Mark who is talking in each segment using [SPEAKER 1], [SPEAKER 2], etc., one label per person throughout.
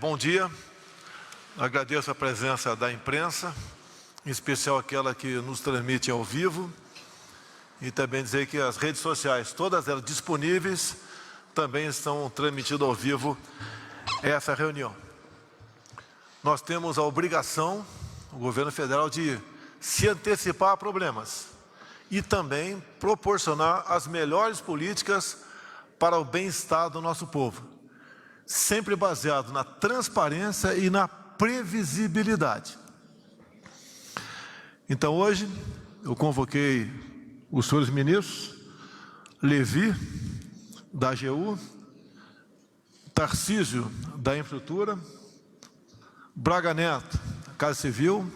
[SPEAKER 1] Bom dia, agradeço a presença da imprensa, em especial aquela que nos transmite ao vivo, e também dizer que as redes sociais, todas elas disponíveis, também estão transmitindo ao vivo essa reunião. Nós temos a obrigação, o governo federal, de se antecipar a problemas e também proporcionar as melhores políticas para o bem-estar do nosso povo, sempre baseado na transparência e na previsibilidade. Então, hoje, eu convoquei os senhores ministros, Levi, da AGU, Tarcísio, da Infraestrutura, Braga Neto, da Casa Civil,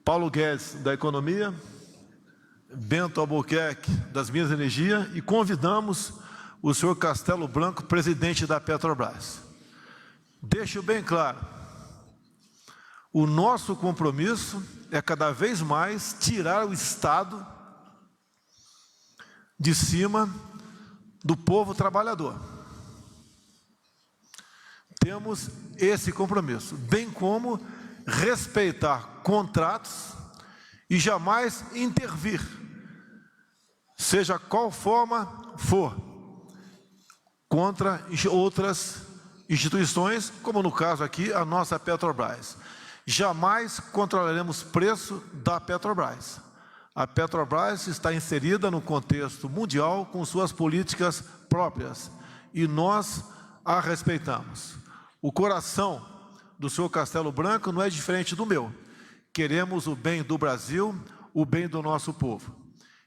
[SPEAKER 1] Paulo Guedes, da Economia, Bento Albuquerque, das Minas e Energia, e convidamos o senhor Castelo Branco, presidente da Petrobras. Deixo bem claro, o nosso compromisso é cada vez mais tirar o Estado de cima do povo trabalhador. Temos esse compromisso, bem como respeitar contratos e jamais intervir, seja qual forma for, contra outras instituições, como no caso aqui, a nossa Petrobras. Jamais controlaremos preço da Petrobras. A Petrobras está inserida no contexto mundial com suas políticas próprias e nós a respeitamos. O coração do senhor Castelo Branco não é diferente do meu. Queremos o bem do Brasil, o bem do nosso povo.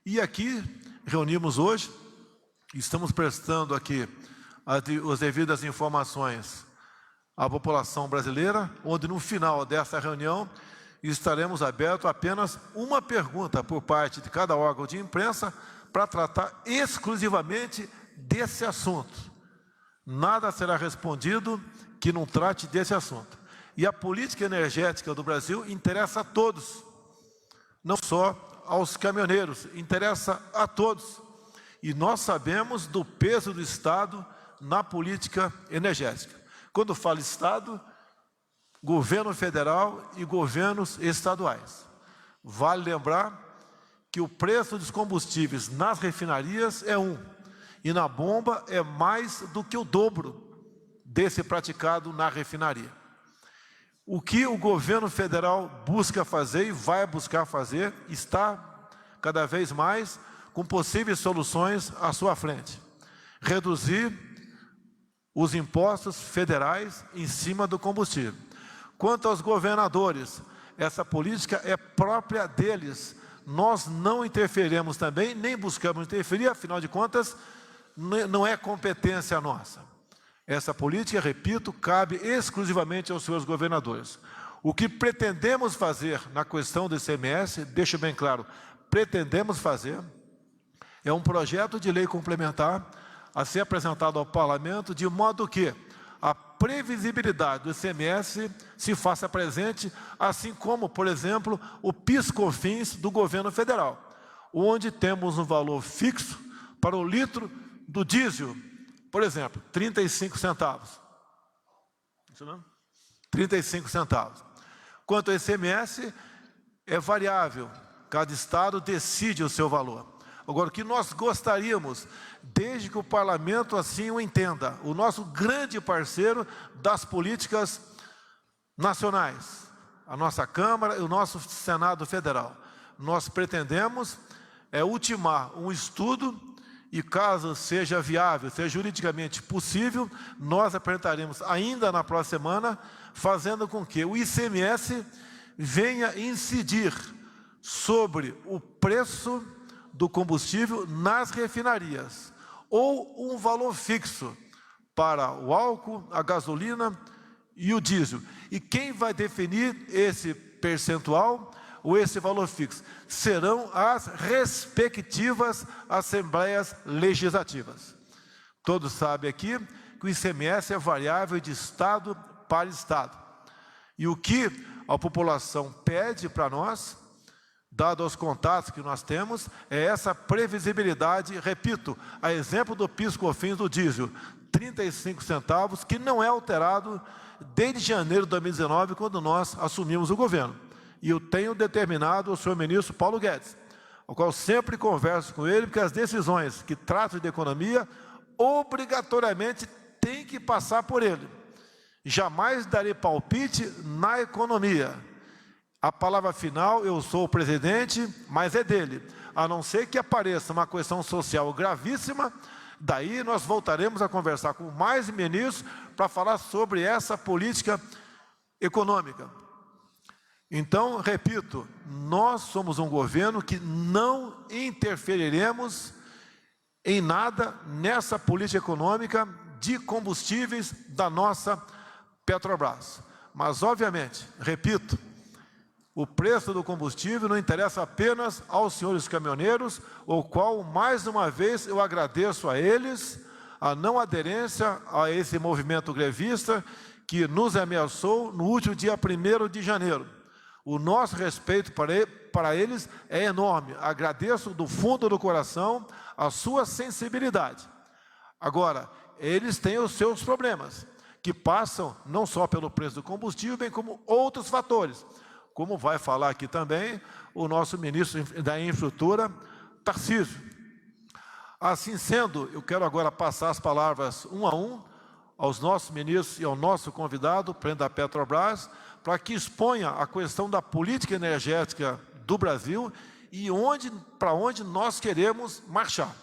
[SPEAKER 1] E aqui, reunimos hoje, estamos prestando aqui as devidas informações à população brasileira, onde no final dessa reunião estaremos abertos a apenas uma pergunta por parte de cada órgão de imprensa para tratar exclusivamente desse assunto. Nada será respondido que não trate desse assunto. E a política energética do Brasil interessa a todos, não só aos caminhoneiros, interessa a todos. E nós sabemos do peso do Estado na política energética. Quando falo Estado, governo federal e governos estaduais. Vale lembrar que o preço dos combustíveis nas refinarias é e na bomba é mais do que o dobro desse praticado na refinaria. O que o governo federal busca fazer e vai buscar fazer está cada vez mais com possíveis soluções à sua frente. Reduzir os impostos federais em cima do combustível. Quanto aos governadores, essa política é própria deles. Nós não interferimos também, nem buscamos interferir, afinal de contas, não é competência nossa. Essa política, repito, cabe exclusivamente aos seus governadores. O que pretendemos fazer na questão do ICMS, deixo bem claro, pretendemos fazer, é um projeto de lei complementar a ser apresentado ao Parlamento, de modo que a previsibilidade do ICMS se faça presente, assim como, por exemplo, o PIS/COFINS do governo federal, onde temos um valor fixo para o litro do diesel, por exemplo, 35 centavos. Isso não? 35 centavos. Quanto ao ICMS, é variável, cada estado decide o seu valor. Agora, o que nós gostaríamos, desde que o parlamento assim o entenda, o nosso grande parceiro das políticas nacionais, a nossa Câmara e o nosso Senado Federal, nós pretendemos ultimar um estudo e, caso seja viável, seja juridicamente possível, nós apresentaremos ainda na próxima semana, fazendo com que o ICMS venha incidir sobre o preço do combustível nas refinarias, ou um valor fixo para o álcool, a gasolina e o diesel. E quem vai definir esse percentual ou esse valor fixo? Serão as respectivas assembleias legislativas. Todos sabem aqui que o ICMS é variável de estado para estado. E o que a população pede para nós, dado aos contatos que nós temos, é essa previsibilidade, repito, a exemplo do PIS/COFINS do diesel. 35 centavos, que não é alterado desde janeiro de 2019, quando nós assumimos o governo. E eu tenho determinado o senhor ministro Paulo Guedes, ao qual sempre converso com ele, porque as decisões que tratam de economia, obrigatoriamente têm que passar por ele. Jamais darei palpite na economia. A palavra final, eu sou o presidente, mas é dele. A não ser que apareça uma questão social gravíssima, daí nós voltaremos a conversar com mais ministros para falar sobre essa política econômica. Então, repito, nós somos um governo que não interferiremos em nada nessa política econômica de combustíveis da nossa Petrobras. Mas, obviamente, repito, o preço do combustível não interessa apenas aos senhores caminhoneiros, o qual, mais uma vez, eu agradeço a eles a não aderência a esse movimento grevista que nos ameaçou no último dia 1º de janeiro. O nosso respeito para eles é enorme. Agradeço do fundo do coração a sua sensibilidade. Agora, eles têm os seus problemas, que passam não só pelo preço do combustível, bem como outros fatores, como vai falar aqui também o nosso ministro da Infraestrutura, Tarcísio. Assim sendo, eu quero agora passar as palavras um a um aos nossos ministros e ao nosso convidado, presidente da Petrobras, para que exponha a questão da política energética do Brasil e para onde nós queremos marchar.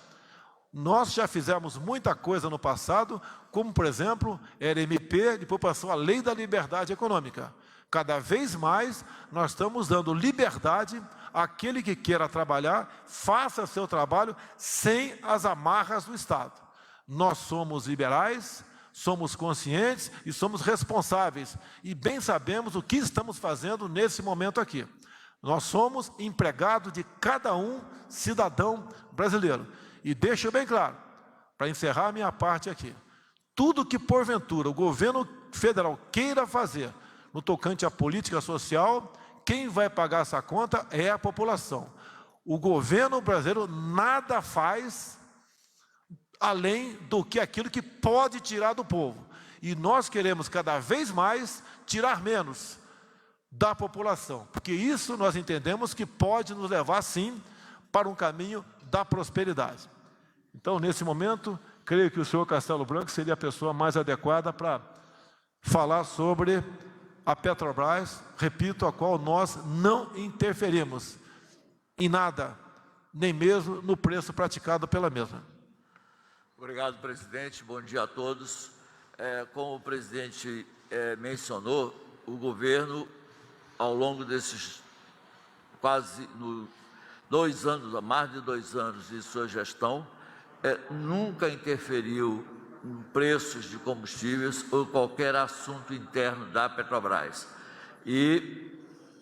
[SPEAKER 1] Nós já fizemos muita coisa no passado, como, por exemplo, era MP, depois passou a Lei da Liberdade Econômica. Cada vez mais nós estamos dando liberdade àquele que queira trabalhar, faça seu trabalho sem as amarras do Estado. Nós somos liberais, somos conscientes e somos responsáveis. E bem sabemos o que estamos fazendo nesse momento aqui. Nós somos empregados de cada cidadão brasileiro. E deixo bem claro, para encerrar a minha parte aqui, tudo que porventura o governo federal queira fazer no tocante à política social, quem vai pagar essa conta é a população. O governo brasileiro nada faz além do que aquilo que pode tirar do povo. E nós queremos cada vez mais tirar menos da população, porque isso nós entendemos que pode nos levar, sim, para um caminho da prosperidade. Então, nesse momento, creio que o senhor Castelo Branco seria a pessoa mais adequada para falar sobre a Petrobras, repito, a qual nós não interferimos em nada, nem mesmo no preço praticado pela mesma.
[SPEAKER 2] Obrigado, presidente. Bom dia a todos. Como o presidente mencionou, o governo, ao longo desses quase 2 anos, mais de 2 anos de sua gestão, nunca interferiu em preços de combustíveis ou qualquer assunto interno da Petrobras. E,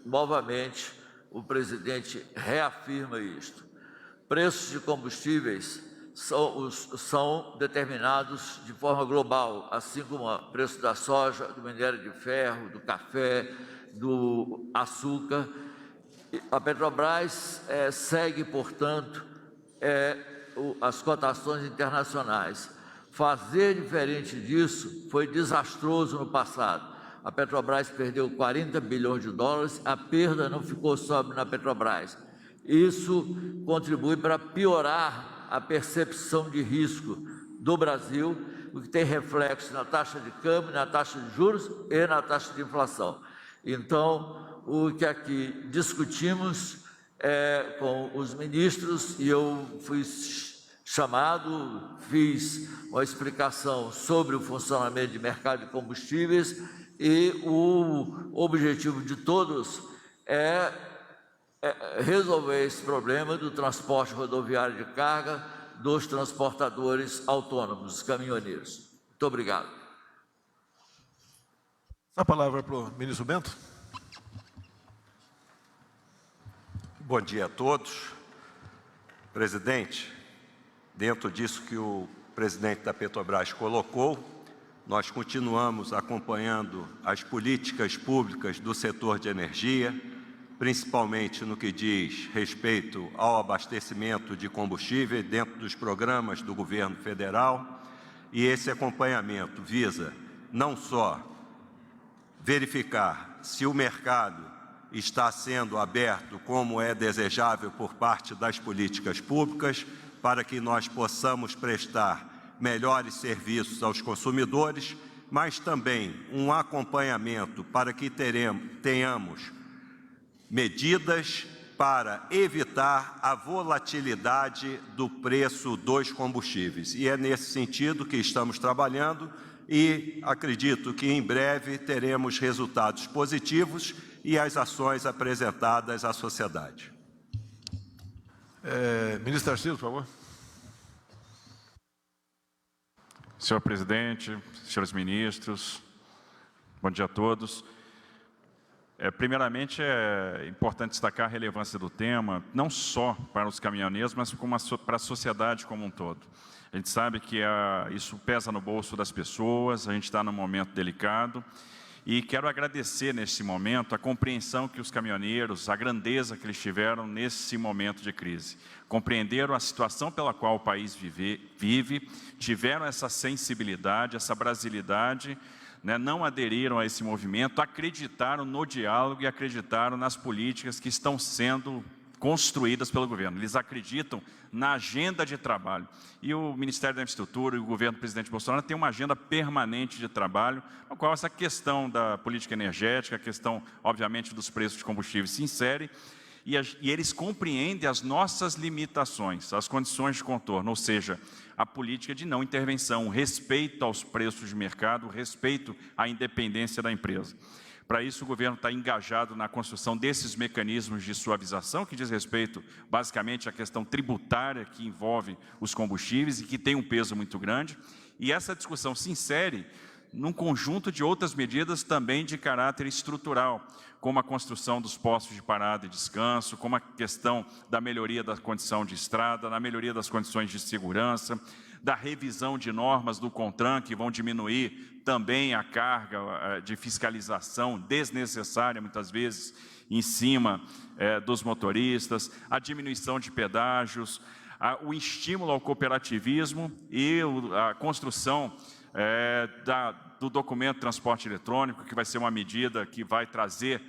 [SPEAKER 2] novamente, o presidente reafirma isto. Preços de combustíveis são determinados de forma global, assim como o preço da soja, do minério de ferro, do café, do açúcar. A Petrobras segue, portanto, as cotações internacionais. Fazer diferente disso foi desastroso no passado. A Petrobras perdeu 40 bilhões de dólares, a perda não ficou só na Petrobras. Isso contribui para piorar a percepção de risco do Brasil, o que tem reflexo na taxa de câmbio, na taxa de juros e na taxa de inflação. Então, o que aqui discutimos com os ministros, e eu fui chamado, fiz uma explicação sobre o funcionamento de mercado de combustíveis, e o objetivo de todos é resolver esse problema do transporte rodoviário de carga dos transportadores autônomos, caminhoneiros. Muito obrigado.
[SPEAKER 1] A palavra para o ministro Bento.
[SPEAKER 3] Bom dia a todos. Presidente, dentro disso que o presidente da Petrobras colocou, nós continuamos acompanhando as políticas públicas do setor de energia, principalmente no que diz respeito ao abastecimento de combustível dentro dos programas do governo federal. E esse acompanhamento visa não só verificar se o mercado está sendo aberto como é desejável por parte das políticas públicas, para que nós possamos prestar melhores serviços aos consumidores, mas também um acompanhamento para que tenhamos medidas para evitar a volatilidade do preço dos combustíveis. E é nesse sentido que estamos trabalhando e acredito que em breve teremos resultados positivos e as ações apresentadas à sociedade.
[SPEAKER 1] Ministro Tarcísio, por favor.
[SPEAKER 4] Senhor presidente, senhores ministros, bom dia a todos. Primeiramente, é importante destacar a relevância do tema, não só para os caminhoneiros, mas para a sociedade como um todo. A gente sabe que isso pesa no bolso das pessoas, a gente está num momento delicado, e quero agradecer nesse momento a compreensão que os caminhoneiros, a grandeza que eles tiveram nesse momento de crise. Compreenderam a situação pela qual o país vive, tiveram essa sensibilidade, essa brasilidade, não aderiram a esse movimento, acreditaram no diálogo e acreditaram nas políticas que estão sendo construídas pelo governo. Eles acreditam na agenda de trabalho. E o Ministério da Infraestrutura e o governo do presidente Bolsonaro têm uma agenda permanente de trabalho, no qual essa questão da política energética, a questão, obviamente, dos preços de combustíveis se insere, e eles compreendem as nossas limitações, as condições de contorno, ou seja, a política de não intervenção, o respeito aos preços de mercado, o respeito à independência da empresa. Para isso, o governo está engajado na construção desses mecanismos de suavização, que diz respeito, basicamente, à questão tributária que envolve os combustíveis e que tem um peso muito grande. E essa discussão se insere num conjunto de outras medidas também de caráter estrutural, como a construção dos postos de parada e descanso, como a questão da melhoria da condição de estrada, na melhoria das condições de segurança, da revisão de normas do CONTRAN, que vão diminuir também a carga de fiscalização desnecessária, muitas vezes, em cima dos motoristas, a diminuição de pedágios, o estímulo ao cooperativismo e a construção do documento de transporte eletrônico, que vai ser uma medida que vai trazer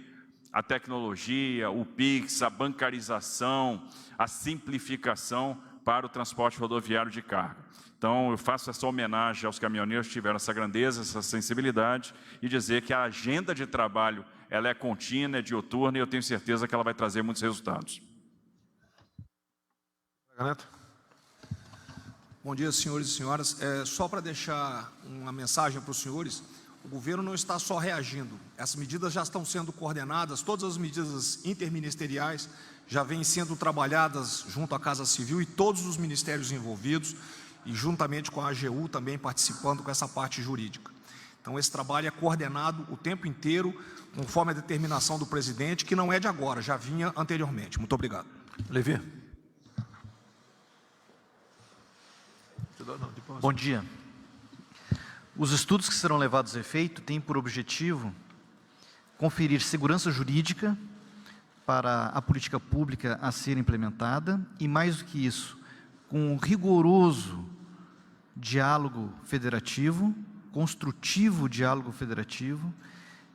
[SPEAKER 4] a tecnologia, o PIX, a bancarização, a simplificação para o transporte rodoviário de carga. Então, eu faço essa homenagem aos caminhoneiros que tiveram essa grandeza, essa sensibilidade, e dizer que a agenda de trabalho ela é contínua, é diuturna, e eu tenho certeza que ela vai trazer muitos resultados.
[SPEAKER 1] Neto.
[SPEAKER 5] Bom dia, senhores e senhoras. Só para deixar uma mensagem para os senhores, o governo não está só reagindo. Essas medidas já estão sendo coordenadas, todas as medidas interministeriais já vêm sendo trabalhadas junto à Casa Civil e todos os ministérios envolvidos, e juntamente com a AGU também participando com essa parte jurídica. Então, esse trabalho é coordenado o tempo inteiro, conforme a determinação do presidente, que não é de agora, já vinha anteriormente. Muito obrigado.
[SPEAKER 1] Levi.
[SPEAKER 6] Bom dia. Os estudos que serão levados a efeito têm por objetivo conferir segurança jurídica para a política pública a ser implementada e, mais do que isso, com um rigoroso diálogo federativo, construtivo diálogo federativo,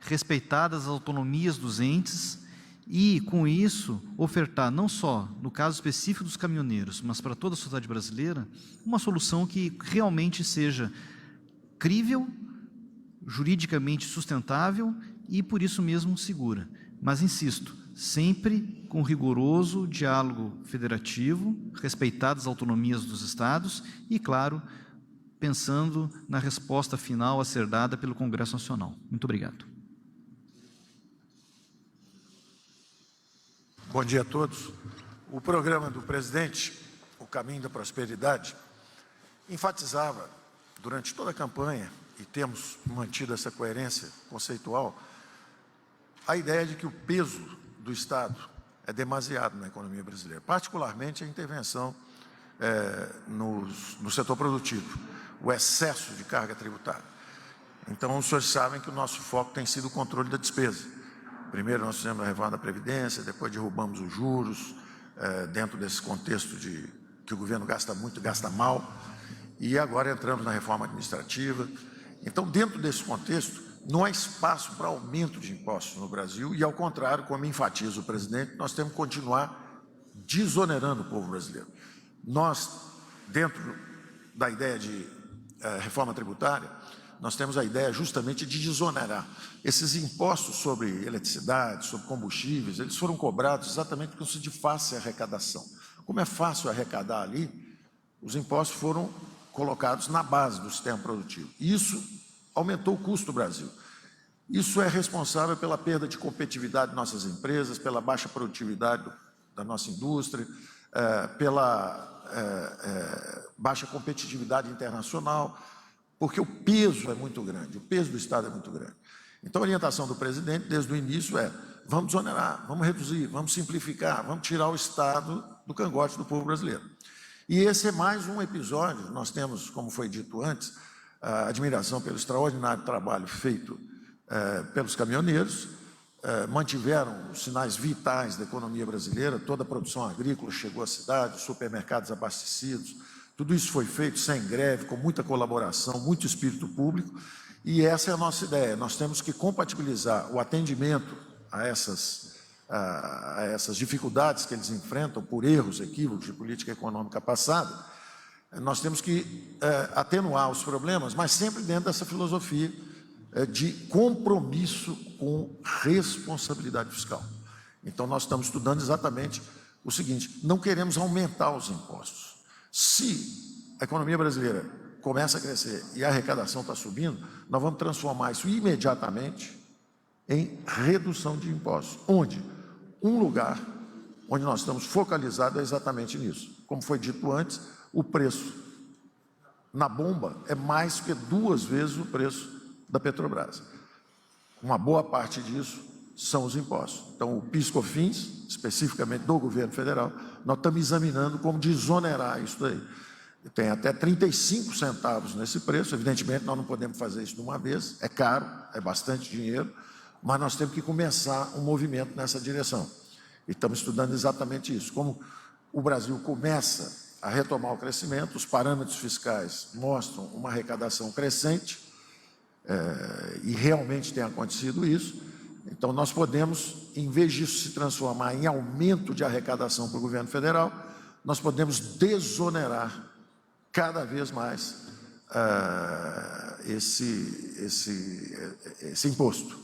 [SPEAKER 6] respeitadas as autonomias dos entes e, com isso, ofertar não só, no caso específico dos caminhoneiros, mas para toda a sociedade brasileira, uma solução que realmente seja crível, juridicamente sustentável e, por isso mesmo, segura. Mas, insisto, sempre com rigoroso diálogo federativo, respeitadas as autonomias dos estados e, claro, pensando na resposta final a ser dada pelo Congresso Nacional. Muito obrigado.
[SPEAKER 7] Bom dia a todos. O programa do presidente, O Caminho da Prosperidade, enfatizava durante toda a campanha, e temos mantido essa coerência conceitual, a ideia de que o peso do Estado é demasiado na economia brasileira, particularmente a intervenção no setor produtivo, o excesso de carga tributária. Então, os senhores sabem que o nosso foco tem sido o controle da despesa. Primeiro nós fizemos a reforma da Previdência, depois derrubamos os juros, dentro desse contexto de que o governo gasta muito e gasta mal, e agora entramos na reforma administrativa. Então, dentro desse contexto, não há espaço para aumento de impostos no Brasil e, ao contrário, como enfatiza o presidente, nós temos que continuar desonerando o povo brasileiro. Nós, dentro da ideia de reforma tributária, nós temos a ideia justamente de desonerar. Esses impostos sobre eletricidade, sobre combustíveis, eles foram cobrados exatamente porque isso de fácil arrecadação. Como é fácil arrecadar ali, os impostos foram colocados na base do sistema produtivo. Isso aumentou o custo do Brasil. Isso é responsável pela perda de competitividade de nossas empresas, pela baixa produtividade da nossa indústria, pela baixa competitividade internacional, porque o peso é muito grande, o peso do Estado é muito grande. Então, a orientação do presidente, desde o início, é: vamos desonerar, vamos reduzir, vamos simplificar, vamos tirar o Estado do cangote do povo brasileiro. E esse é mais um episódio. Nós temos, como foi dito antes, a admiração pelo extraordinário trabalho feito pelos caminhoneiros, mantiveram os sinais vitais da economia brasileira, toda a produção agrícola chegou à cidade, os supermercados abastecidos, tudo isso foi feito sem greve, com muita colaboração, muito espírito público, e essa é a nossa ideia. Nós temos que compatibilizar o atendimento a essas dificuldades que eles enfrentam por erros, equívocos de política econômica passada. Nós temos que atenuar os problemas, mas sempre dentro dessa filosofia de compromisso com responsabilidade fiscal. Então, nós estamos estudando exatamente o seguinte: não queremos aumentar os impostos. Se a economia brasileira começa a crescer e a arrecadação está subindo, nós vamos transformar isso imediatamente em redução de impostos. Onde? Um lugar onde nós estamos focalizados é exatamente nisso. Como foi dito antes, o preço na bomba é mais que 2 vezes o preço da Petrobras. Uma boa parte disso são os impostos. Então, o PIS/COFINS, especificamente do governo federal, nós estamos examinando como desonerar isso daí. Tem até 35 centavos nesse preço. Evidentemente, nós não podemos fazer isso de uma vez, é caro, é bastante dinheiro, mas nós temos que começar um movimento nessa direção. E estamos estudando exatamente isso. Como o Brasil começa a retomar o crescimento, os parâmetros fiscais mostram uma arrecadação crescente, e realmente tem acontecido isso. Então, nós podemos, em vez disso se transformar em aumento de arrecadação para o governo federal, nós podemos desonerar cada vez mais esse imposto.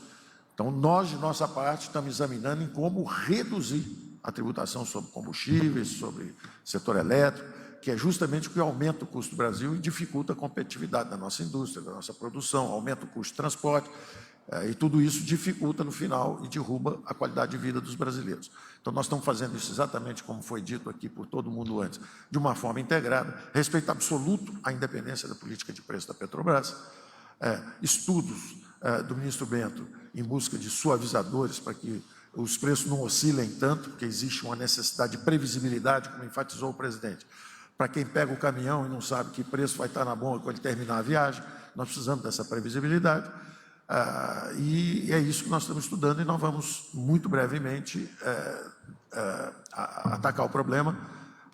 [SPEAKER 7] Então, nós, de nossa parte, estamos examinando em como reduzir a tributação sobre combustíveis, sobre setor elétrico, que é justamente o que aumenta o custo do Brasil e dificulta a competitividade da nossa indústria, da nossa produção, aumenta o custo de transporte, e tudo isso dificulta no final e derruba a qualidade de vida dos brasileiros. Então, nós estamos fazendo isso exatamente como foi dito aqui por todo mundo antes, de uma forma integrada, respeito absoluto à independência da política de preço da Petrobras, estudos do ministro Bento em busca de suavizadores para que os preços não oscilem tanto, porque existe uma necessidade de previsibilidade, como enfatizou o presidente. Para quem pega o caminhão e não sabe que preço vai estar na bomba quando ele terminar a viagem, nós precisamos dessa previsibilidade, e é isso que nós estamos estudando, e nós vamos, muito brevemente, atacar o problema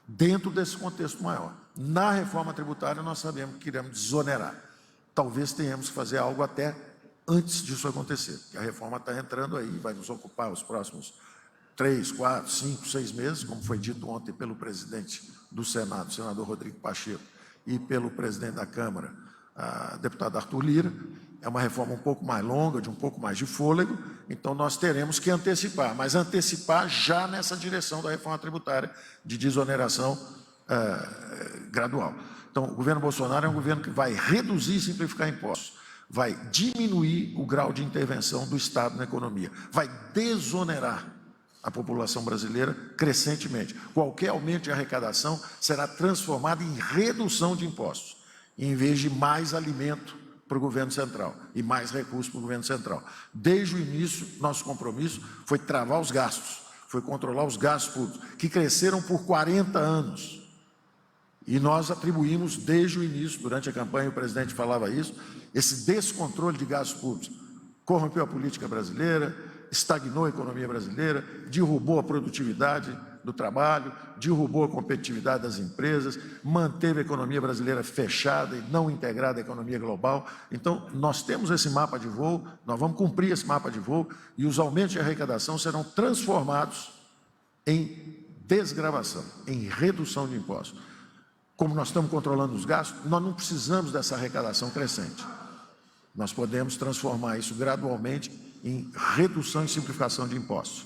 [SPEAKER 7] dentro desse contexto maior. Na reforma tributária, nós sabemos que queremos desonerar. Talvez tenhamos que fazer algo até antes disso acontecer, porque a reforma está entrando aí, vai nos ocupar os próximos 3, 4, 5, 6 meses, como foi dito ontem pelo presidente do Senado, o senador Rodrigo Pacheco, e pelo presidente da Câmara, deputado Arthur Lira. É uma reforma um pouco mais longa, de um pouco mais de fôlego, então nós teremos que antecipar, mas antecipar já nessa direção da reforma tributária de desoneração gradual. Então, o governo Bolsonaro é um governo que vai reduzir e simplificar impostos, vai diminuir o grau de intervenção do Estado na economia, vai desonerar a população brasileira crescentemente. Qualquer aumento de arrecadação será transformado em redução de impostos, em vez de mais alimento para o governo central e mais recursos para o governo central. Desde o início, nosso compromisso foi travar os gastos, foi controlar os gastos públicos, que cresceram por 40 anos. E nós atribuímos desde o início, durante a campanha, o presidente falava isso, esse descontrole de gastos públicos corrompeu a política brasileira, estagnou a economia brasileira, derrubou a produtividade do trabalho, derrubou a competitividade das empresas, manteve a economia brasileira fechada e não integrada à economia global. Então, nós temos esse mapa de voo, nós vamos cumprir esse mapa de voo e os aumentos de arrecadação serão transformados em desgravação, em redução de impostos. Como nós estamos controlando os gastos, nós não precisamos dessa arrecadação crescente. Nós podemos transformar isso gradualmente em redução e simplificação de impostos.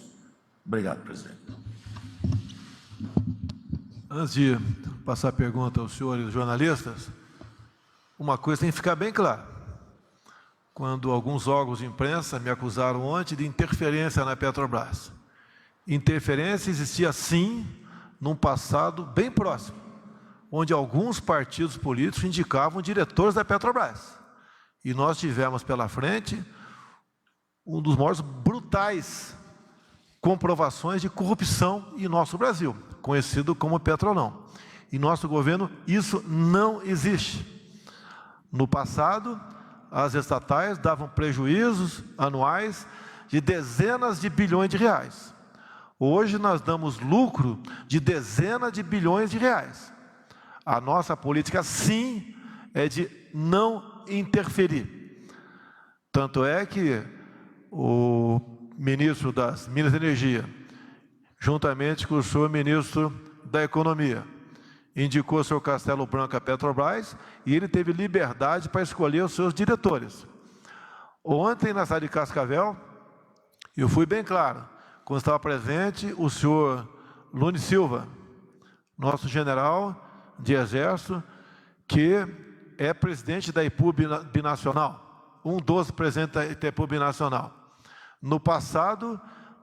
[SPEAKER 7] Obrigado, presidente.
[SPEAKER 1] Antes de passar a pergunta aos senhores jornalistas, uma coisa tem que ficar bem clara. Quando alguns órgãos de imprensa me acusaram ontem de interferência na Petrobras. Interferência existia sim, num passado bem próximo, onde alguns partidos políticos indicavam diretores da Petrobras. E nós tivemos pela frente um dos maiores brutais comprovações de corrupção em nosso Brasil, conhecido como Petrolão. Em nosso governo, isso não existe. No passado, as estatais davam prejuízos anuais de dezenas de bilhões de reais. Hoje, nós damos lucro de dezenas de bilhões de reais. A nossa política, sim, é de não interferir. Tanto é que o ministro das Minas e Energia, juntamente com o senhor ministro da Economia, indicou o senhor Castelo Branco à Petrobras e ele teve liberdade para escolher os seus diretores. Ontem, na cidade de Cascavel, eu fui bem claro, quando estava presente o senhor Lune Silva, nosso general de Exército, que é presidente da IPUB binacional, um dos presidentes da IPUB binacional. No passado,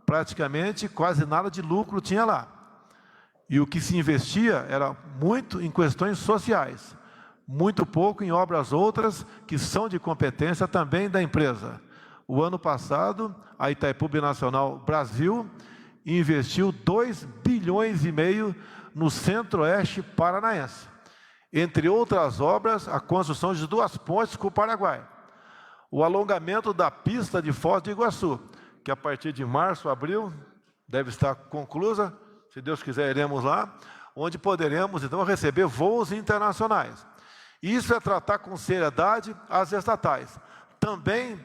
[SPEAKER 1] praticamente, quase nada de lucro tinha lá. E o que se investia era muito em questões sociais, muito pouco em obras outras que são de competência também da empresa. O ano passado, a Itaipu Binacional Brasil investiu 2,5 bilhões no Centro-Oeste Paranaense. Entre outras obras, a construção de 2 pontes com o Paraguai. O alongamento da pista de Foz do Iguaçu, que a partir de março, abril, deve estar conclusa, se Deus quiser, iremos lá, onde poderemos, então, receber voos internacionais. Isso é tratar com seriedade as estatais. Também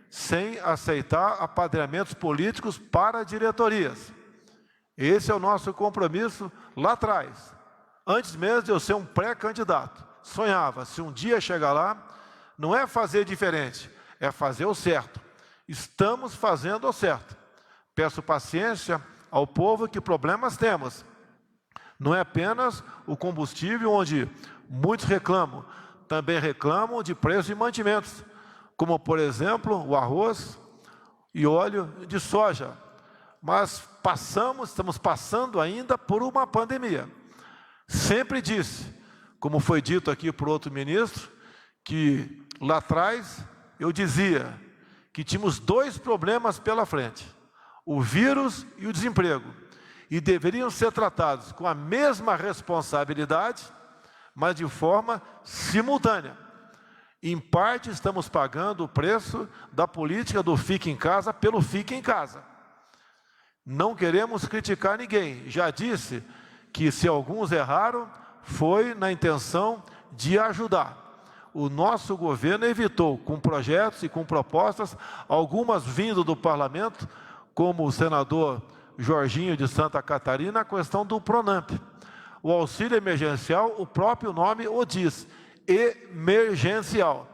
[SPEAKER 1] sem aceitar apadrinhamentos políticos para diretorias. Esse é o nosso compromisso lá atrás. Antes mesmo de eu ser um pré-candidato. Sonhava, se um dia chegar lá, não é fazer diferente, é fazer o certo. Estamos fazendo o certo. Peço paciência ao povo que problemas temos. Não é apenas o combustível, onde muitos reclamam, também reclamam de preço de mantimentos, como, por exemplo, o arroz e óleo de soja. Mas estamos passando ainda por uma pandemia. Sempre disse, como foi dito aqui por outro ministro, que lá atrás eu dizia que tínhamos 2 problemas pela frente, o vírus e o desemprego, e deveriam ser tratados com a mesma responsabilidade, mas de forma simultânea. Em parte, estamos pagando o preço da política do fique em casa pelo fique em casa. Não queremos criticar ninguém. Já disse que se alguns erraram, foi na intenção de ajudar. O nosso governo evitou, com projetos e com propostas, algumas vindo do parlamento, como o senador Jorginho de Santa Catarina, a questão do Pronamp. O auxílio emergencial, o próprio nome o diz, emergencial.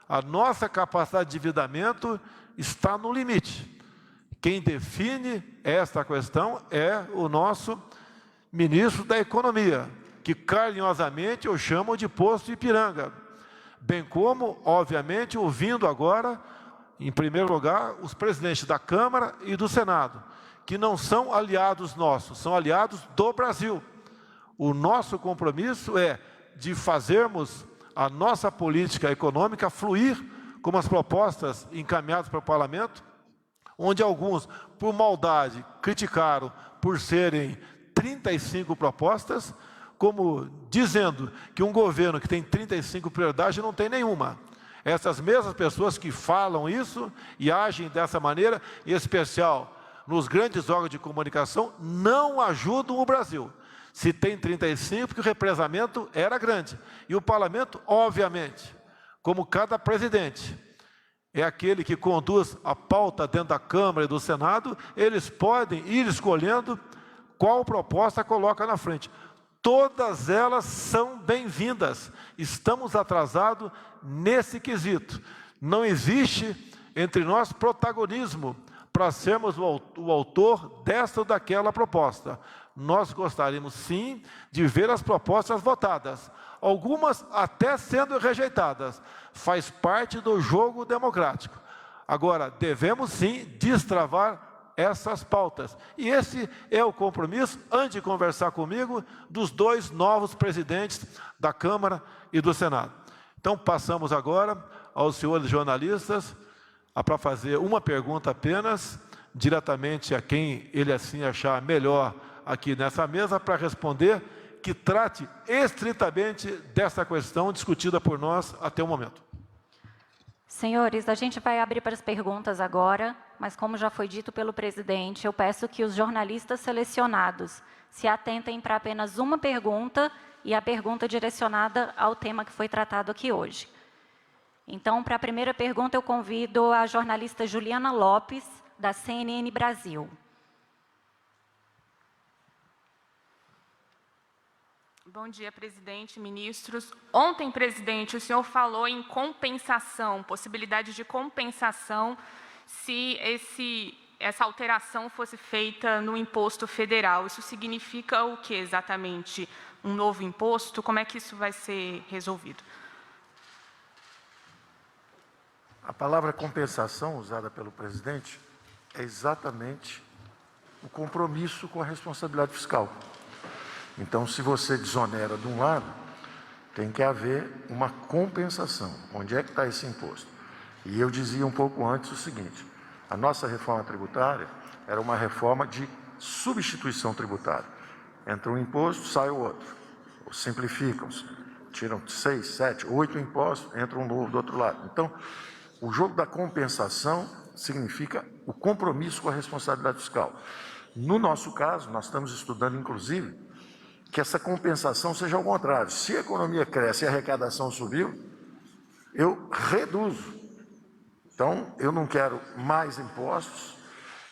[SPEAKER 1] A nossa capacidade de endividamento está no limite. Quem define esta questão é o nosso ministro da Economia, que carinhosamente eu chamo de Posto Ipiranga, bem como, obviamente, ouvindo agora, em primeiro lugar, os presidentes da Câmara e do Senado, que não são aliados nossos, são aliados do Brasil. O nosso compromisso é de fazermos a nossa política econômica fluir como as propostas encaminhadas para o parlamento, onde alguns, por maldade, criticaram por serem 35 propostas, como dizendo que um governo que tem 35 prioridades não tem nenhuma. Essas mesmas pessoas que falam isso e agem dessa maneira, em especial nos grandes órgãos de comunicação não ajudam o Brasil. Se tem 35, porque o represamento era grande. E o parlamento, obviamente, como cada presidente é aquele que conduz a pauta dentro da Câmara e do Senado, eles podem ir escolhendo qual proposta coloca na frente. Todas elas são bem-vindas. Estamos atrasados nesse quesito. Não existe entre nós protagonismo para sermos o autor desta ou daquela proposta. Nós gostaríamos, sim, de ver as propostas votadas. Algumas até sendo rejeitadas. Faz parte do jogo democrático. Agora, devemos, sim, destravar essas pautas. E esse é o compromisso, antes de conversar comigo, dos dois novos presidentes da Câmara e do Senado. Então, passamos agora aos senhores jornalistas para fazer uma pergunta apenas, diretamente a quem ele assim achar melhor aqui nessa mesa, para responder, que trate estritamente dessa questão discutida por nós até o momento.
[SPEAKER 8] Senhores, a gente vai abrir para as perguntas agora, mas como já foi dito pelo presidente, eu peço que os jornalistas selecionados se atentem para apenas uma pergunta e a pergunta direcionada ao tema que foi tratado aqui hoje. Então, para a primeira pergunta, eu convido a jornalista Juliana Lopes, da CNN Brasil.
[SPEAKER 9] Bom dia, presidente, ministros. Ontem, presidente, o senhor falou em compensação, possibilidade de compensação se essa alteração fosse feita no imposto federal. Isso significa o que exatamente? Um novo imposto? Como é que isso vai ser resolvido?
[SPEAKER 7] A palavra compensação usada pelo presidente é exatamente o compromisso com a responsabilidade fiscal. Então, se você desonera de um lado, tem que haver uma compensação. Onde é que está esse imposto? E eu dizia um pouco antes o seguinte, a nossa reforma tributária era uma reforma de substituição tributária. Entra um imposto, sai o outro. Simplificam-se, tiram 6, 7, 8 impostos, entra um novo do outro lado. Então, o jogo da compensação significa o compromisso com a responsabilidade fiscal. No nosso caso, nós estamos estudando, inclusive, que essa compensação seja ao contrário. Se a economia cresce e a arrecadação subiu, eu reduzo. Então, eu não quero mais impostos.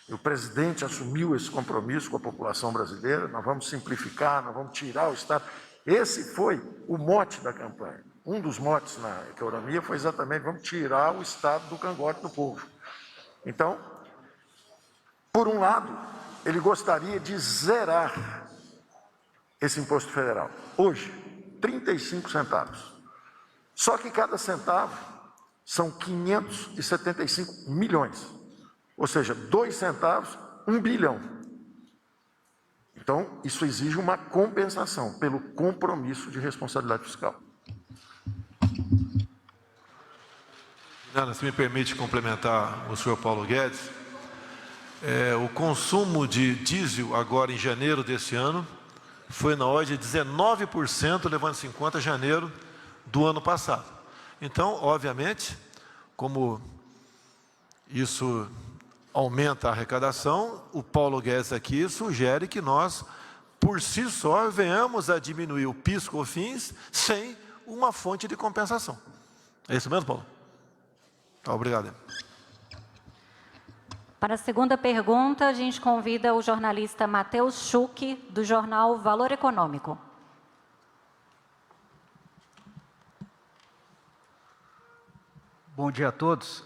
[SPEAKER 7] O presidente assumiu esse compromisso com a população brasileira. Nós vamos simplificar, nós vamos tirar o Estado. Esse foi o mote da campanha. Um dos motes na economia foi exatamente, vamos tirar o Estado do cangote do povo. Então, por um lado, ele gostaria de zerar esse imposto federal. Hoje, 35 centavos. Só que cada centavo são 575 milhões. Ou seja, 2 centavos, 1 bilhão. Então, isso exige uma compensação pelo compromisso de responsabilidade fiscal.
[SPEAKER 1] Ana, se me permite complementar o senhor Paulo Guedes, o consumo de diesel agora em janeiro desse ano foi na ordem de 19%, levando-se em conta janeiro do ano passado. Então, obviamente, como isso aumenta a arrecadação, o Paulo Guedes aqui sugere que nós, por si só, venhamos a diminuir o PIS/COFINS sem uma fonte de compensação. É isso mesmo, Paulo? Tá, obrigado.
[SPEAKER 8] Para a segunda pergunta, a gente convida o jornalista Matheus Schuch, do jornal Valor Econômico.
[SPEAKER 10] Bom dia a todos.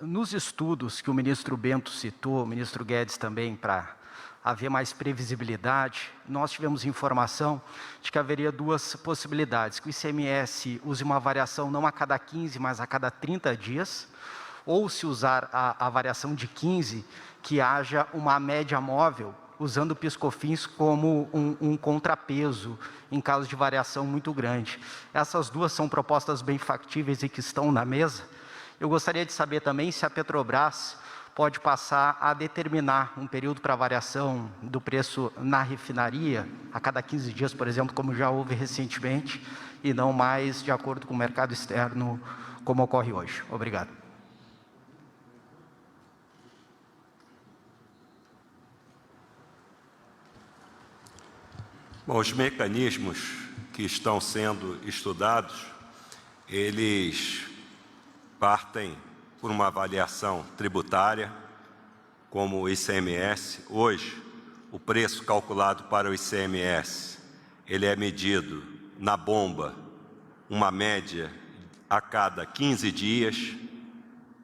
[SPEAKER 10] Nos estudos que o ministro Bento citou, o ministro Guedes também, para haver mais previsibilidade, nós tivemos informação de que haveria duas possibilidades, que o ICMS use uma variação não a cada 15, mas a cada 30 dias, ou se usar a variação de 15, que haja uma média móvel, usando o PIS/COFINS como um contrapeso em caso de variação muito grande. Essas duas são propostas bem factíveis e que estão na mesa. Eu gostaria de saber também se a Petrobras pode passar a determinar um período para variação do preço na refinaria, a cada 15 dias, por exemplo, como já houve recentemente, e não mais de acordo com o mercado externo, como ocorre hoje. Obrigado.
[SPEAKER 3] Bom, os mecanismos que estão sendo estudados, eles partem por uma avaliação tributária, como o ICMS. Hoje, o preço calculado para o ICMS, ele é medido na bomba, uma média a cada 15 dias,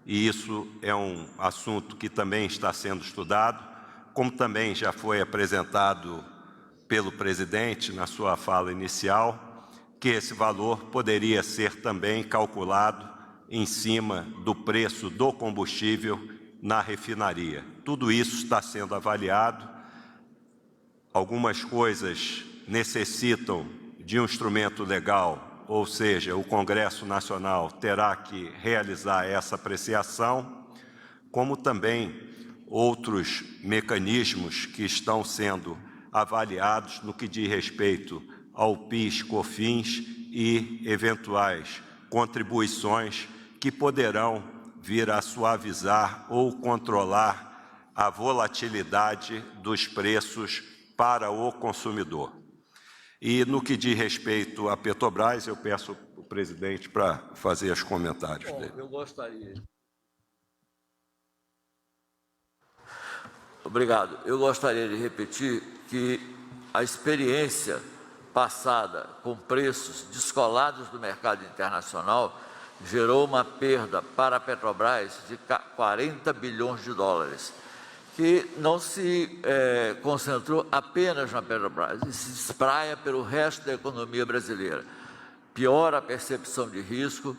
[SPEAKER 3] e isso é um assunto que também está sendo estudado, como também já foi apresentado pelo presidente na sua fala inicial, que esse valor poderia ser também calculado em cima do preço do combustível na refinaria. Tudo isso está sendo avaliado. Algumas coisas necessitam de um instrumento legal, ou seja, o Congresso Nacional terá que realizar essa apreciação, como também outros mecanismos que estão sendo avaliados no que diz respeito ao PIS, COFINS e eventuais contribuições que poderão vir a suavizar ou controlar a volatilidade dos preços para o consumidor. E no que diz respeito à Petrobras, eu peço ao presidente para fazer os comentários dele.
[SPEAKER 2] Eu gostaria. Obrigado. Eu gostaria de repetir que a experiência passada com preços descolados do mercado internacional gerou uma perda para a Petrobras de 40 bilhões de dólares, que não se concentrou apenas na Petrobras, e se espraia pelo resto da economia brasileira. Piora a percepção de risco,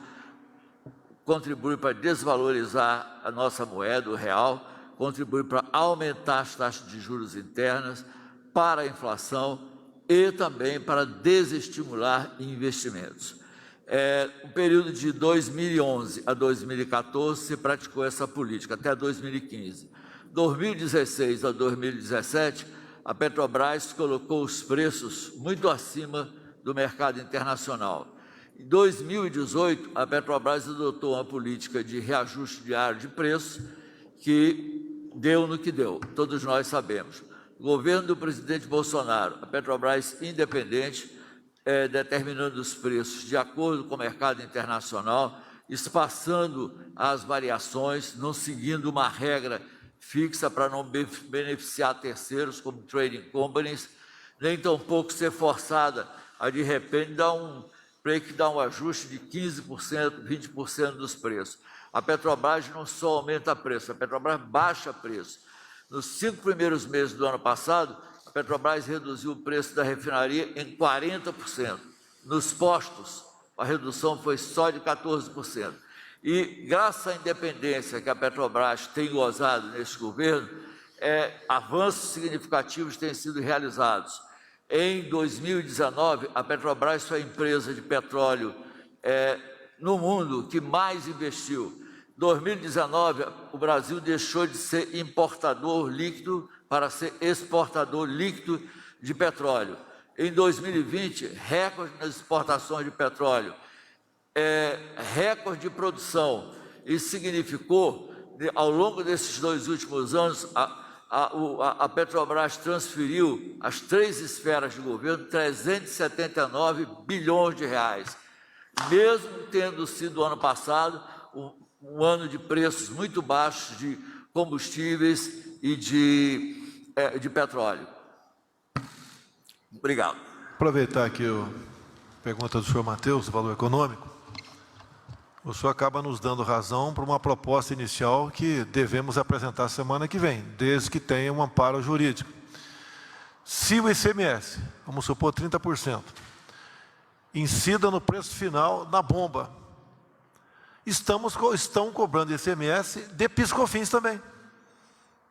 [SPEAKER 2] contribui para desvalorizar a nossa moeda, o real, contribui para aumentar as taxas de juros internas, para a inflação e também para desestimular investimentos. No período de 2011 a 2014 se praticou essa política, até 2015. 2016 a 2017, a Petrobras colocou os preços muito acima do mercado internacional. Em 2018, a Petrobras adotou uma política de reajuste diário de preços que deu no que deu, todos nós sabemos. O governo do presidente Bolsonaro, a Petrobras independente, determinando os preços de acordo com o mercado internacional, espaçando as variações, não seguindo uma regra fixa para não beneficiar terceiros, como trading companies, nem tampouco ser forçada a, de repente, dar um ajuste de 15%, 20% dos preços. A Petrobras não só aumenta preço, a Petrobras baixa preço. Nos 5 primeiros meses do ano passado, a Petrobras reduziu o preço da refinaria em 40%. Nos postos, a redução foi só de 14%. E, graças à independência que a Petrobras tem gozado nesse governo, avanços significativos têm sido realizados. Em 2019, a Petrobras foi a empresa de petróleo no mundo que mais investiu. Em 2019, o Brasil deixou de ser importador líquido para ser exportador líquido de petróleo. Em 2020, recorde nas exportações de petróleo, recorde de produção. Isso significou, ao longo desses 2 últimos anos, a Petrobras transferiu às 3 esferas de governo 379 bilhões de reais, mesmo tendo sido ano passado um ano de preços muito baixos de combustíveis e de petróleo. Obrigado.
[SPEAKER 1] Aproveitar aqui a pergunta do senhor Matheus, do valor econômico. O senhor acaba nos dando razão para uma proposta inicial que devemos apresentar semana que vem, desde que tenha um amparo jurídico. Se o ICMS, vamos supor 30%, incida no preço final na bomba, estão cobrando ICMS de PIS/COFINS também.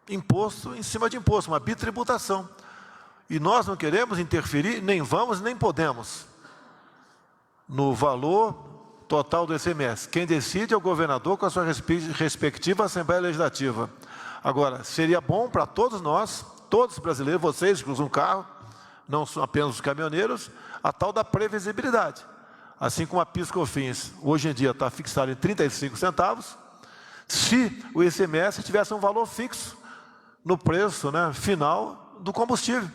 [SPEAKER 1] Imposto em cima de imposto, uma bitributação. E nós não queremos interferir, nem vamos, nem podemos, no valor total do ICMS. Quem decide é o governador com a sua respectiva Assembleia Legislativa. Agora, seria bom para todos nós, todos os brasileiros, vocês que usam carro, não apenas os caminhoneiros, a tal da previsibilidade. Assim como a PIS/COFINS, hoje em dia está fixada em 35 centavos, se o ICMS tivesse um valor fixo no preço final do combustível.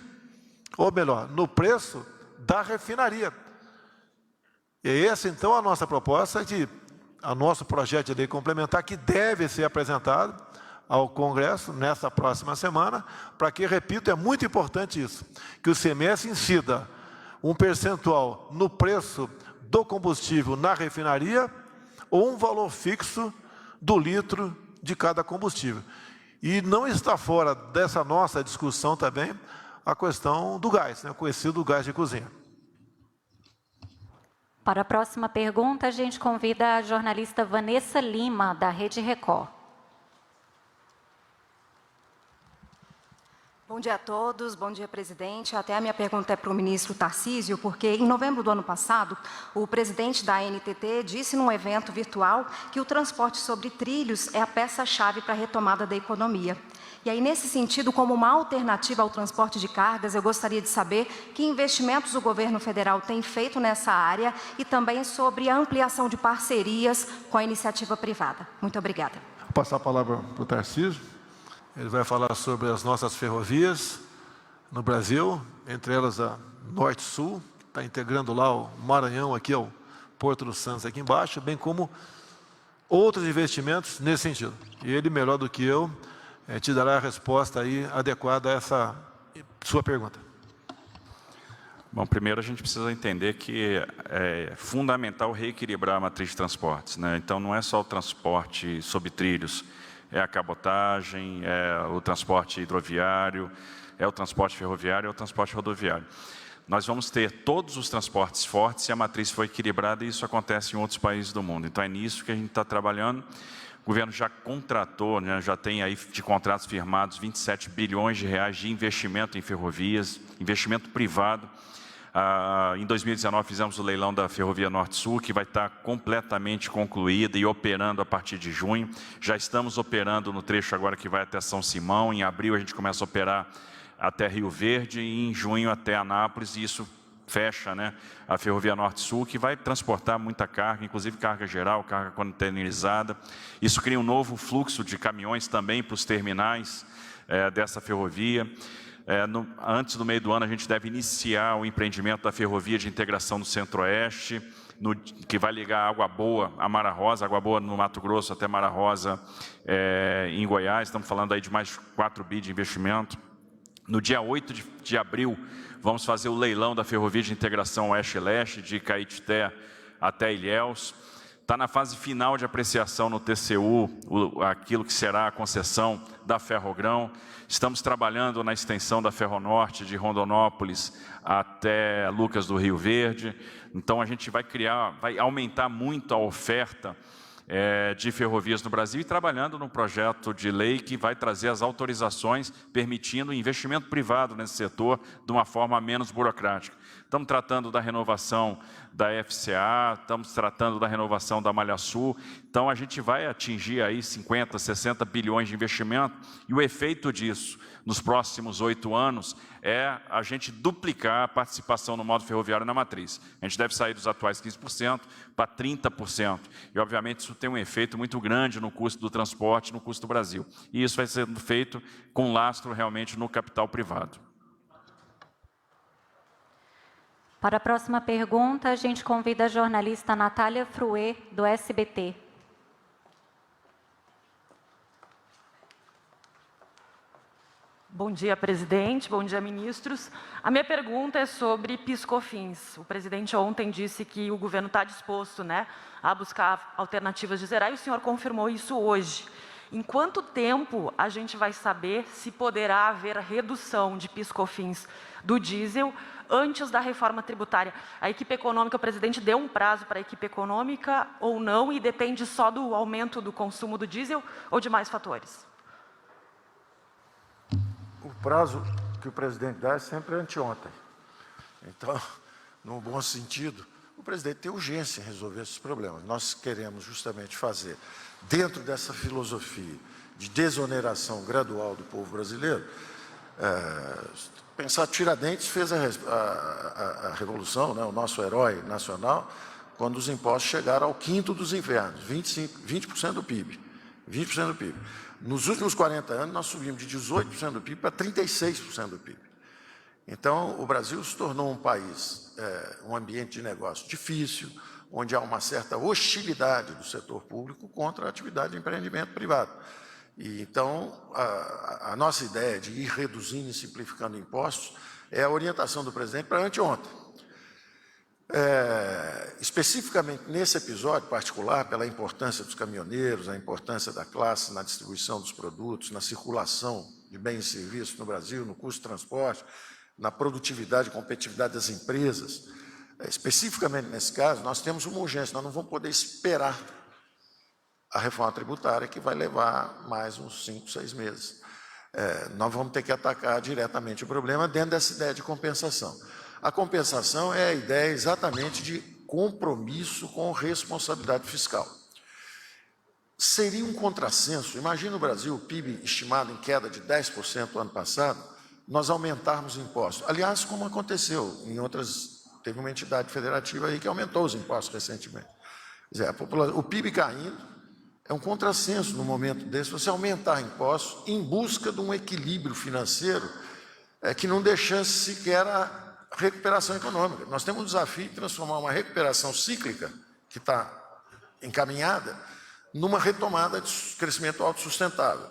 [SPEAKER 1] ou melhor, no preço da refinaria. E essa, então, a nossa proposta a nosso projeto de lei complementar, que deve ser apresentado ao Congresso nessa próxima semana, para que, repito, é muito importante isso, que o CMS incida um percentual no preço do combustível na refinaria ou um valor fixo do litro de cada combustível. E não está fora dessa nossa discussão também a questão do gás, né, conhecido gás de cozinha.
[SPEAKER 8] Para a próxima pergunta, a gente convida a jornalista Vanessa Lima, da Rede Record.
[SPEAKER 11] Bom dia a todos, bom dia, presidente. Até a minha pergunta é para o ministro Tarcísio, porque em novembro do ano passado, o presidente da ANTT disse num evento virtual que o transporte sobre trilhos é a peça-chave para a retomada da economia. E aí, nesse sentido, como uma alternativa ao transporte de cargas, eu gostaria de saber que investimentos o governo federal tem feito nessa área e também sobre a ampliação de parcerias com a iniciativa privada. Muito obrigada.
[SPEAKER 1] Vou passar a palavra para o Tarcísio. Ele vai falar sobre as nossas ferrovias no Brasil, entre elas a Norte-Sul, que está integrando lá o Maranhão, aqui ao Porto dos Santos, aqui embaixo, bem como outros investimentos nesse sentido. E ele, melhor do que eu, te dará a resposta aí adequada a essa sua pergunta.
[SPEAKER 4] Bom, primeiro a gente precisa entender que é fundamental reequilibrar a matriz de transportes, né? Então não é só o transporte sobre trilhos, é a cabotagem, é o transporte hidroviário, é o transporte ferroviário, é o transporte rodoviário. Nós vamos ter todos os transportes fortes se a matriz for equilibrada, e isso acontece em outros países do mundo. Então é nisso que a gente está trabalhando. O governo já contratou, né, já tem aí de contratos firmados 27 bilhões de reais de investimento em ferrovias, investimento privado. Em 2019 fizemos o leilão da Ferrovia Norte-Sul, que vai estar completamente concluída e operando a partir de junho. Já estamos operando no trecho agora que vai até São Simão. Em abril a gente começa a operar até Rio Verde e em junho até Anápolis, e isso fecha, né, a Ferrovia Norte-Sul, que vai transportar muita carga, inclusive carga geral, carga containerizada. Isso cria um novo fluxo de caminhões também para os terminais dessa ferrovia. Antes do meio do ano, a gente deve iniciar o empreendimento da ferrovia de integração do Centro-Oeste, que vai ligar Água Boa a Mara Rosa, Água Boa no Mato Grosso até Mara Rosa em Goiás. Estamos falando aí de mais 4 bi de investimento. No dia 8 de abril, vamos fazer o leilão da ferrovia de integração Oeste-Leste, de Caetité até Ilhéus. Está na fase final de apreciação no TCU, aquilo que será a concessão da Ferrogrão. Estamos trabalhando na extensão da Ferronorte de Rondonópolis até Lucas do Rio Verde. Então a gente vai aumentar muito a oferta de ferrovias no Brasil, e trabalhando num projeto de lei que vai trazer as autorizações permitindo investimento privado nesse setor de uma forma menos burocrática. Estamos tratando da renovação da FCA, estamos tratando da renovação da Malha Sul. Então a gente vai atingir aí 50, 60 bilhões de investimento, e o efeito disso nos próximos 8 anos é a gente duplicar a participação no modo ferroviário na matriz. A gente deve sair dos atuais 15% para 30%. E, obviamente, isso tem um efeito muito grande no custo do transporte, no custo do Brasil. E isso vai ser feito com lastro realmente no capital privado.
[SPEAKER 8] Para a próxima pergunta, a gente convida a jornalista Natália Fruet, do SBT.
[SPEAKER 12] Bom dia, presidente. Bom dia, ministros. A minha pergunta é sobre PIS/COFINS. O presidente ontem disse que o governo está disposto, né, a buscar alternativas de zerar, e o senhor confirmou isso hoje. Em quanto tempo a gente vai saber se poderá haver redução de PIS/COFINS do diesel antes da reforma tributária? A equipe econômica, o presidente deu um prazo para a equipe econômica ou não, e depende só do aumento do consumo do diesel ou de mais fatores?
[SPEAKER 7] O prazo que o presidente dá é sempre anteontem. Então, no bom sentido, o presidente tem urgência em resolver esses problemas. Nós queremos justamente fazer, dentro dessa filosofia de desoneração gradual do povo brasileiro, pensar, Tiradentes fez a revolução, né, o nosso herói nacional, quando os impostos chegaram ao quinto dos infernos, 20% do PIB. 20% do PIB. Nos últimos 40 anos, nós subimos de 18% do PIB para 36% do PIB. Então, o Brasil se tornou um país, um ambiente de negócio difícil, onde há uma certa hostilidade do setor público contra a atividade de empreendimento privado. E, então, a nossa ideia de ir reduzindo e simplificando impostos é a orientação do presidente para anteontem. Especificamente nesse episódio particular, pela importância dos caminhoneiros, a importância da classe na distribuição dos produtos, na circulação de bens e serviços no Brasil, no custo de transporte, na produtividade e competitividade das empresas, especificamente nesse caso, nós temos uma urgência, nós não vamos poder esperar a reforma tributária, que vai levar mais uns 5, 6 meses. Nós vamos ter que atacar diretamente o problema dentro dessa ideia de compensação. A compensação é a ideia exatamente de compromisso com responsabilidade fiscal. Seria um contrassenso, imagina o Brasil, o PIB estimado em queda de 10% no ano passado, nós aumentarmos impostos. Aliás, como aconteceu em outras, teve uma entidade federativa aí que aumentou os impostos recentemente. Quer dizer, o PIB caindo, é um contrassenso no momento desse, você aumentar impostos em busca de um equilíbrio financeiro que não deixasse sequer a recuperação econômica. Nós temos um desafio de transformar uma recuperação cíclica, que está encaminhada, numa retomada de crescimento autossustentável,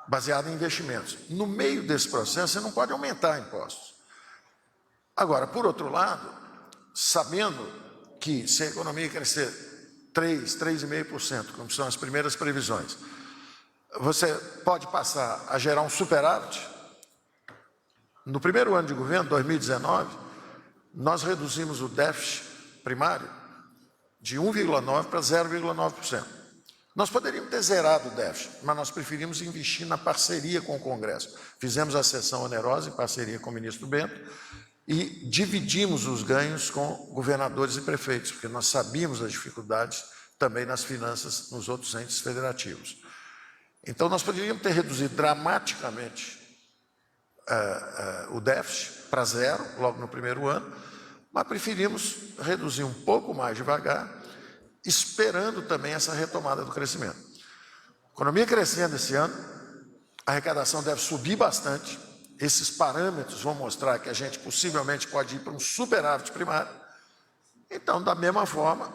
[SPEAKER 7] baseada em investimentos. No meio desse processo, você não pode aumentar impostos. Agora, por outro lado, sabendo que se a economia crescer 3,5%, como são as primeiras previsões, você pode passar a gerar um superávit. No primeiro ano de governo, 2019, nós reduzimos o déficit primário de 1,9% para 0,9%. Nós poderíamos ter zerado o déficit, mas nós preferimos investir na parceria com o Congresso. Fizemos a sessão onerosa em parceria com o ministro Bento e dividimos os ganhos com governadores e prefeitos, porque nós sabíamos as dificuldades também nas finanças nos outros entes federativos. Então, nós poderíamos ter reduzido dramaticamente o déficit para 0, logo no primeiro ano, mas preferimos reduzir um pouco mais devagar, esperando também essa retomada do crescimento. Economia crescendo esse ano, a arrecadação deve subir bastante, esses parâmetros vão mostrar que a gente possivelmente pode ir para um superávit primário. Então, da mesma forma,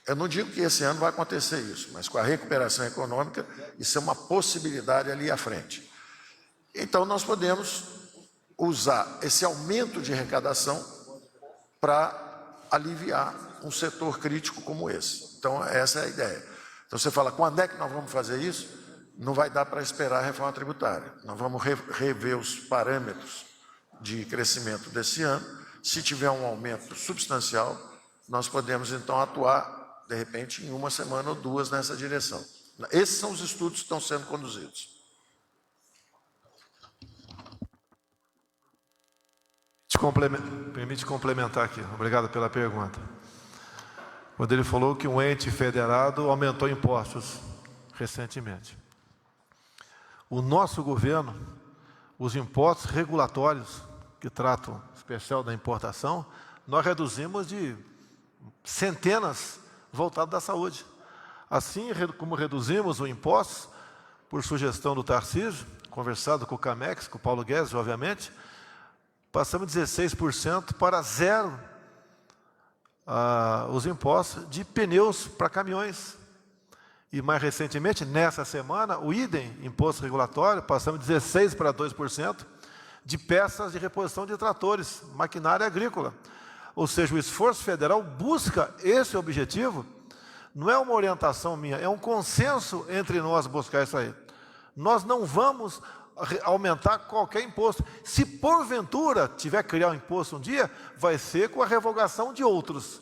[SPEAKER 7] eu não digo que esse ano vai acontecer isso, mas com a recuperação econômica, isso é uma possibilidade ali à frente. Então, nós podemos usar esse aumento de arrecadação para aliviar um setor crítico como esse. Então, essa é a ideia. Então, você fala, quando é que nós vamos fazer isso? Não vai dar para esperar a reforma tributária. Nós vamos rever os parâmetros de crescimento desse ano. Se tiver um aumento substancial, nós podemos, então, atuar, de repente, em uma semana ou 2 nessa direção. Esses são os estudos que estão sendo conduzidos.
[SPEAKER 1] Permite complementar aqui. Obrigado pela pergunta. Quando ele falou que um ente federado aumentou impostos recentemente. O nosso governo, os impostos regulatórios que tratam especial da importação, nós reduzimos de centenas voltado da saúde. Assim como reduzimos o imposto, por sugestão do Tarcísio, conversado com o Camex, com o Paulo Guedes, obviamente, passamos de 16% para 0% os impostos de pneus para caminhões. E mais recentemente, nessa semana, o idem, imposto regulatório, passamos de 16% para 2% de peças de reposição de tratores, maquinária agrícola. Ou seja, o esforço federal busca esse objetivo, não é uma orientação minha, é um consenso entre nós buscar isso aí. Nós não vamos aumentar qualquer imposto. Se porventura tiver que criar um imposto um dia, vai ser com a revogação de outros.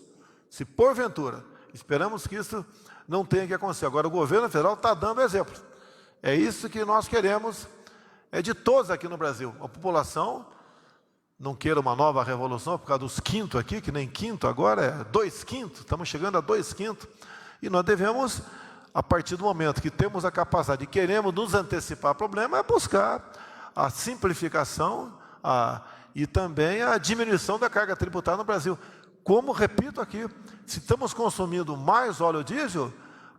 [SPEAKER 1] Se porventura. Esperamos que isso não tenha que acontecer. Agora, o governo federal está dando exemplo. É isso que nós queremos, é de todos aqui no Brasil. A população não queira uma nova revolução por causa dos quintos aqui, que nem quinto agora, é 2/5, estamos chegando a 2/5. E nós devemos, a partir do momento que temos a capacidade e queremos nos antecipar ao problema, é buscar a simplificação e também a diminuição da carga tributária no Brasil. Como, repito aqui, se estamos consumindo mais óleo diesel,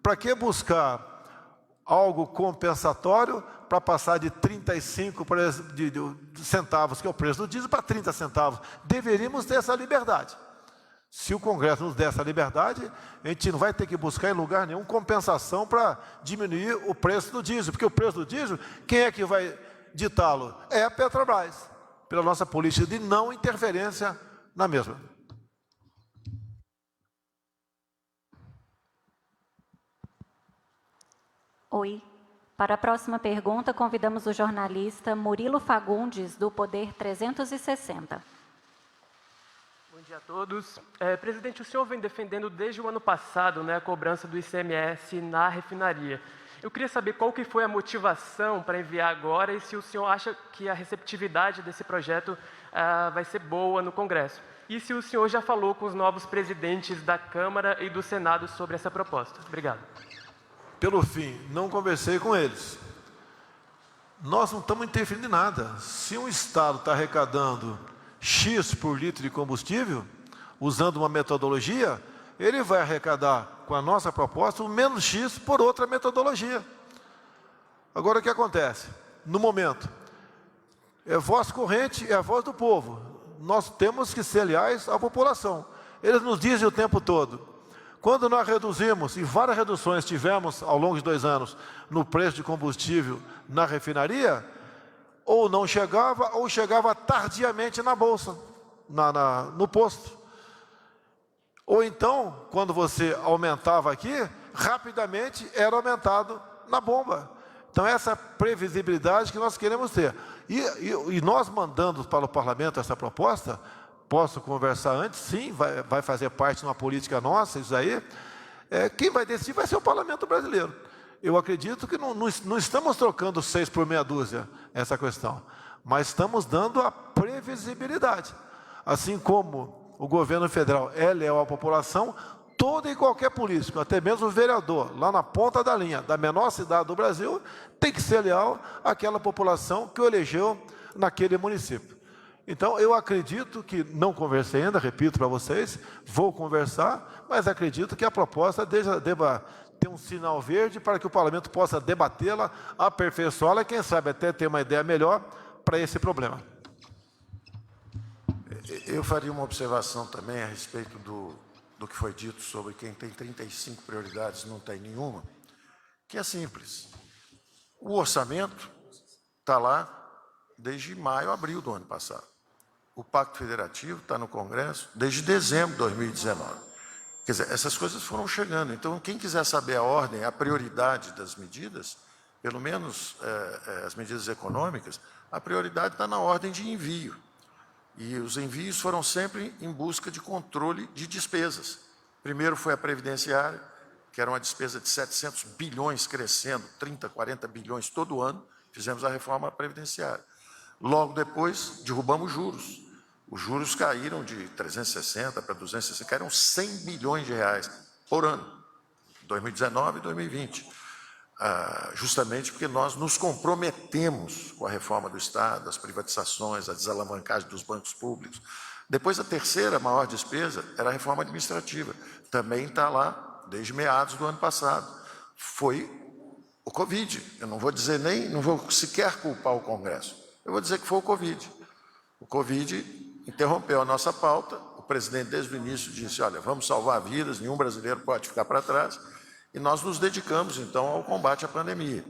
[SPEAKER 1] para que buscar algo compensatório para passar de 35 centavos, que é o preço do diesel, para 30 centavos. Deveríamos ter essa liberdade. Se o Congresso nos der essa liberdade, a gente não vai ter que buscar em lugar nenhum compensação para diminuir o preço do diesel, porque o preço do diesel, quem é que vai ditá-lo? É a Petrobras, pela nossa política de não interferência na mesma.
[SPEAKER 8] Oi. Para a próxima pergunta, convidamos o jornalista Murilo Fagundes, do Poder 360.
[SPEAKER 13] Bom dia a todos. Presidente, o senhor vem defendendo desde o ano passado, né, a cobrança do ICMS na refinaria. Eu queria saber qual que foi a motivação para enviar agora e se o senhor acha que a receptividade desse projeto vai ser boa no Congresso. E se o senhor já falou com os novos presidentes da Câmara e do Senado sobre essa proposta. Obrigado.
[SPEAKER 1] Pelo fim, não conversei com eles. Nós não estamos interferindo em nada. Se um Estado está arrecadando X por litro de combustível, usando uma metodologia, ele vai arrecadar com a nossa proposta o menos X por outra metodologia. Agora, o que acontece? No momento, é voz corrente, é a voz do povo. Nós temos que ser leais à população. Eles nos dizem o tempo todo. Quando nós reduzimos, e várias reduções tivemos ao longo de 2 anos, no preço de combustível na refinaria, ou não chegava, ou chegava tardiamente na bolsa, no posto. Ou então, quando você aumentava aqui, rapidamente era aumentado na bomba. Então, essa previsibilidade que nós queremos ter. E nós mandando para o parlamento essa proposta, posso conversar antes, sim, vai fazer parte de uma política nossa, isso aí. Quem vai decidir vai ser o parlamento brasileiro. Eu acredito que não estamos trocando 6 por meia dúzia, essa questão, mas estamos dando a previsibilidade. Assim como o governo federal é leal à população, todo e qualquer político, até mesmo o vereador, lá na ponta da linha, da menor cidade do Brasil, tem que ser leal àquela população que o elegeu naquele município. Então, eu acredito que, não conversei ainda, repito para vocês, vou conversar, mas acredito que a proposta deva ter um sinal verde para que o parlamento possa debatê-la, aperfeiçoá-la e, quem sabe, até ter uma ideia melhor para esse problema.
[SPEAKER 7] Eu faria uma observação também a respeito do que foi dito sobre quem tem 35 prioridades e não tem nenhuma, que é simples. O orçamento está lá desde maio, abril do ano passado. O Pacto Federativo está no Congresso desde dezembro de 2019. Quer dizer, essas coisas foram chegando. Então, quem quiser saber a ordem, a prioridade das medidas, pelo menos as medidas econômicas, a prioridade está na ordem de envio. E os envios foram sempre em busca de controle de despesas. Primeiro foi a previdenciária, que era uma despesa de 700 bilhões crescendo, 30, 40 bilhões todo ano, fizemos a reforma previdenciária. Logo depois, derrubamos juros. Os juros caíram de 360 para 260, caíram 100 bilhões de reais por ano, 2019 e 2020. Justamente porque nós nos comprometemos com a reforma do Estado, as privatizações, a desalavancagem dos bancos públicos. Depois, a terceira maior despesa era a reforma administrativa. Também está lá desde meados do ano passado. Foi o Covid. Eu não vou dizer não vou sequer culpar o Congresso. Eu vou dizer que foi o Covid. O Covid interrompeu a nossa pauta, o presidente desde o início disse, olha, vamos salvar vidas, nenhum brasileiro pode ficar para trás, e nós nos dedicamos, então, ao combate à pandemia.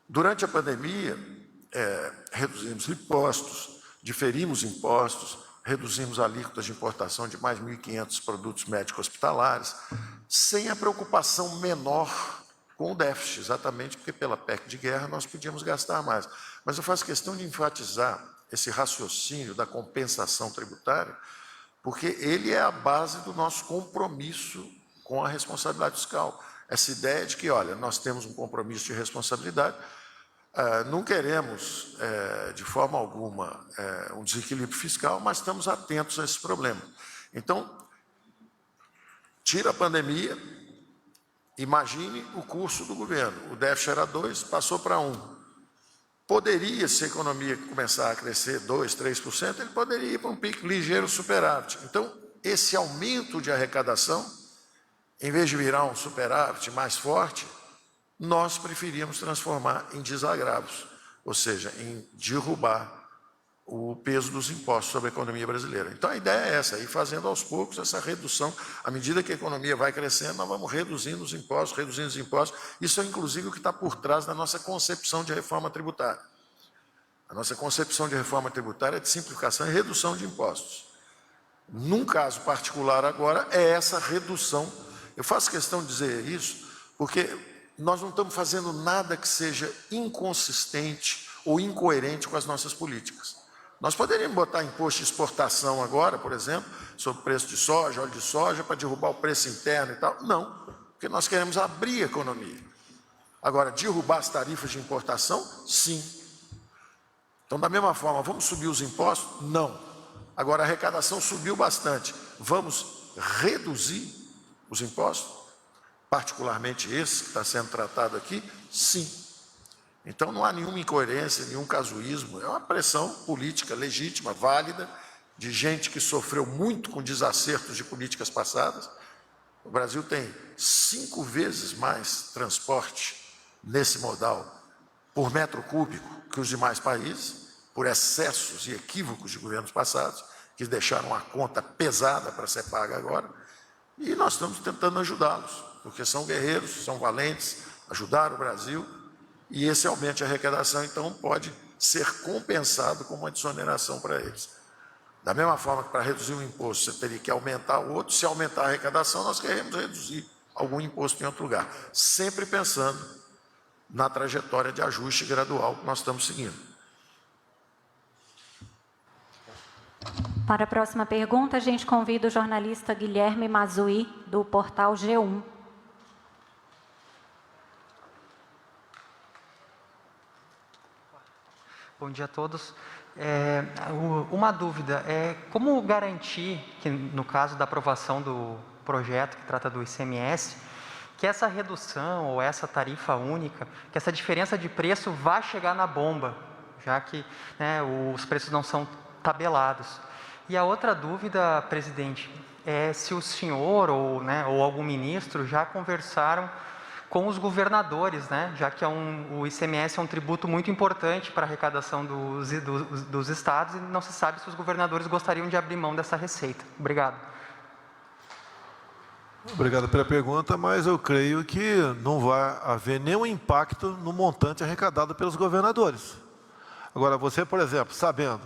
[SPEAKER 7] Durante a pandemia, reduzimos impostos, diferimos impostos, reduzimos alíquotas de importação de mais de 1.500 produtos médicos hospitalares, sem a preocupação menor com o déficit, exatamente porque pela PEC de guerra nós podíamos gastar mais. Mas eu faço questão de enfatizar esse raciocínio da compensação tributária, porque ele é a base do nosso compromisso com a responsabilidade fiscal. Essa ideia de que, olha, nós temos um compromisso de responsabilidade, não queremos, de forma alguma, um desequilíbrio fiscal, mas estamos atentos a esse problema. Então, tira a pandemia, imagine o curso do governo. O déficit era 2, passou para 1. Poderia, se a economia começar a crescer 2%, 3%, ele poderia ir para um pico ligeiro superávit. Então, esse aumento de arrecadação, em vez de virar um superávit mais forte, nós preferíamos transformar em desagravos, ou seja, em derrubar o peso dos impostos sobre a economia brasileira. Então, a ideia é essa, ir fazendo aos poucos essa redução. À medida que a economia vai crescendo, nós vamos reduzindo os impostos. Isso é, inclusive, o que está por trás da nossa concepção de reforma tributária. A nossa concepção de reforma tributária é de simplificação e redução de impostos. Num caso particular agora, é essa redução. Eu faço questão de dizer isso, porque nós não estamos fazendo nada que seja inconsistente ou incoerente com as nossas políticas. Nós poderíamos botar imposto de exportação agora, por exemplo, sobre o preço de soja, óleo de soja, para derrubar o preço interno e tal. Não, porque nós queremos abrir a economia. Agora, derrubar as tarifas de importação, sim. Então, da mesma forma, vamos subir os impostos? Não. Agora, a arrecadação subiu bastante. Vamos reduzir os impostos? Particularmente esse que está sendo tratado aqui? Sim. Então, não há nenhuma incoerência, nenhum casuísmo. É uma pressão política legítima, válida, de gente que sofreu muito com desacertos de políticas passadas. O Brasil tem 5 vezes mais transporte nesse modal por metro cúbico que os demais países, por excessos e equívocos de governos passados, que deixaram a conta pesada para ser paga agora. E nós estamos tentando ajudá-los, porque são guerreiros, são valentes, ajudaram o Brasil. E esse aumento de arrecadação, então, pode ser compensado com uma desoneração para eles. Da mesma forma que para reduzir um imposto você teria que aumentar o outro, se aumentar a arrecadação, nós queremos reduzir algum imposto em outro lugar, sempre pensando na trajetória de ajuste gradual que nós estamos seguindo.
[SPEAKER 8] Para a próxima pergunta, a gente convida o jornalista Guilherme Mazui, do portal G1.
[SPEAKER 14] Bom dia a todos. Uma dúvida, como garantir que, no caso da aprovação do projeto que trata do ICMS, que essa redução ou essa tarifa única, que essa diferença de preço vá chegar na bomba, já que os preços não são tabelados. E a outra dúvida, presidente, é se o senhor ou algum ministro já conversaram com os governadores, já que o ICMS é um tributo muito importante para a arrecadação dos estados e não se sabe se os governadores gostariam de abrir mão dessa receita. Obrigado.
[SPEAKER 1] Obrigado pela pergunta, mas eu creio que não vai haver nenhum impacto no montante arrecadado pelos governadores. Agora, você, por exemplo, sabendo,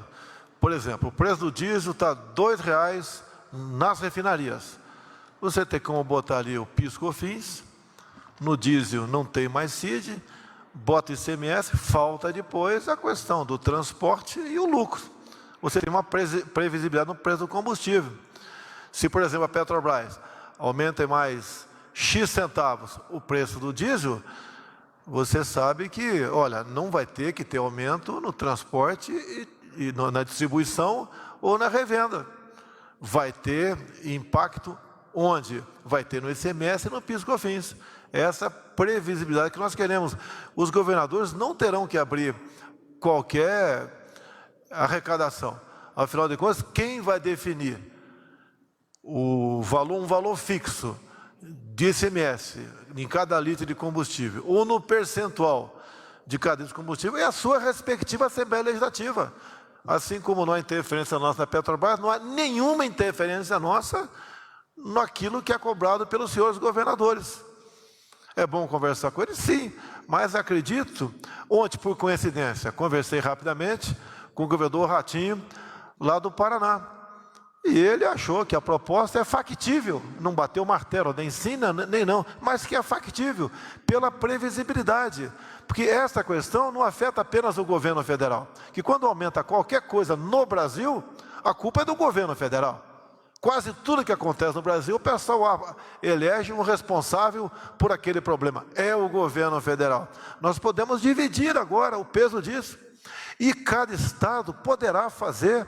[SPEAKER 1] o preço do diesel está R$ 2,00 nas refinarias. Você tem como botar ali o PIS/COFINS, no diesel não tem mais CID, bota ICMS, falta depois a questão do transporte e o lucro. Você tem uma previsibilidade no preço do combustível. Se, por exemplo, a Petrobras aumenta em mais X centavos o preço do diesel, você sabe que, olha, não vai ter que ter aumento no transporte e na distribuição ou na revenda. Vai ter impacto onde? Vai ter no ICMS e no PIS/COFINS. Essa previsibilidade que nós queremos. Os governadores não terão que abrir qualquer arrecadação. Afinal de contas, quem vai definir um valor fixo de ICMS em cada litro de combustível ou no percentual de cada litro de combustível é a sua respectiva Assembleia Legislativa. Assim como não há interferência nossa na Petrobras, não há nenhuma interferência nossa naquilo que é cobrado pelos senhores governadores. É bom conversar com eles? Sim, mas acredito, ontem, por coincidência, conversei rapidamente com o governador Ratinho, lá do Paraná. E ele achou que a proposta é factível, não bateu o martelo, nem sim, nem não, mas que é factível, pela previsibilidade. Porque essa questão não afeta apenas o governo federal, que quando aumenta qualquer coisa no Brasil, a culpa é do governo federal. Quase tudo que acontece no Brasil, o pessoal elege um responsável por aquele problema. É o governo federal. Nós podemos dividir agora o peso disso. E cada estado poderá fazer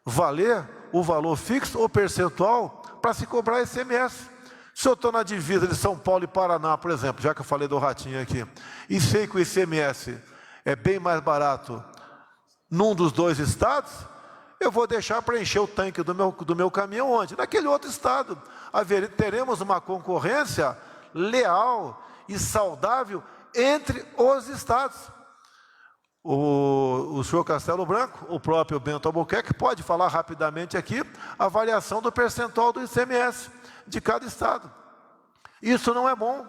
[SPEAKER 1] valer o valor fixo ou percentual para se cobrar ICMS. Se eu estou na divisa de São Paulo e Paraná, por exemplo, já que eu falei do Ratinho aqui, e sei que o ICMS é bem mais barato num dos dois estados, eu vou deixar para encher o tanque do meu caminhão onde? Naquele outro estado. Teremos uma concorrência leal e saudável entre os estados. O senhor Castelo Branco, o próprio Bento Albuquerque, pode falar rapidamente aqui a variação do percentual do ICMS de cada estado. Isso não é bom.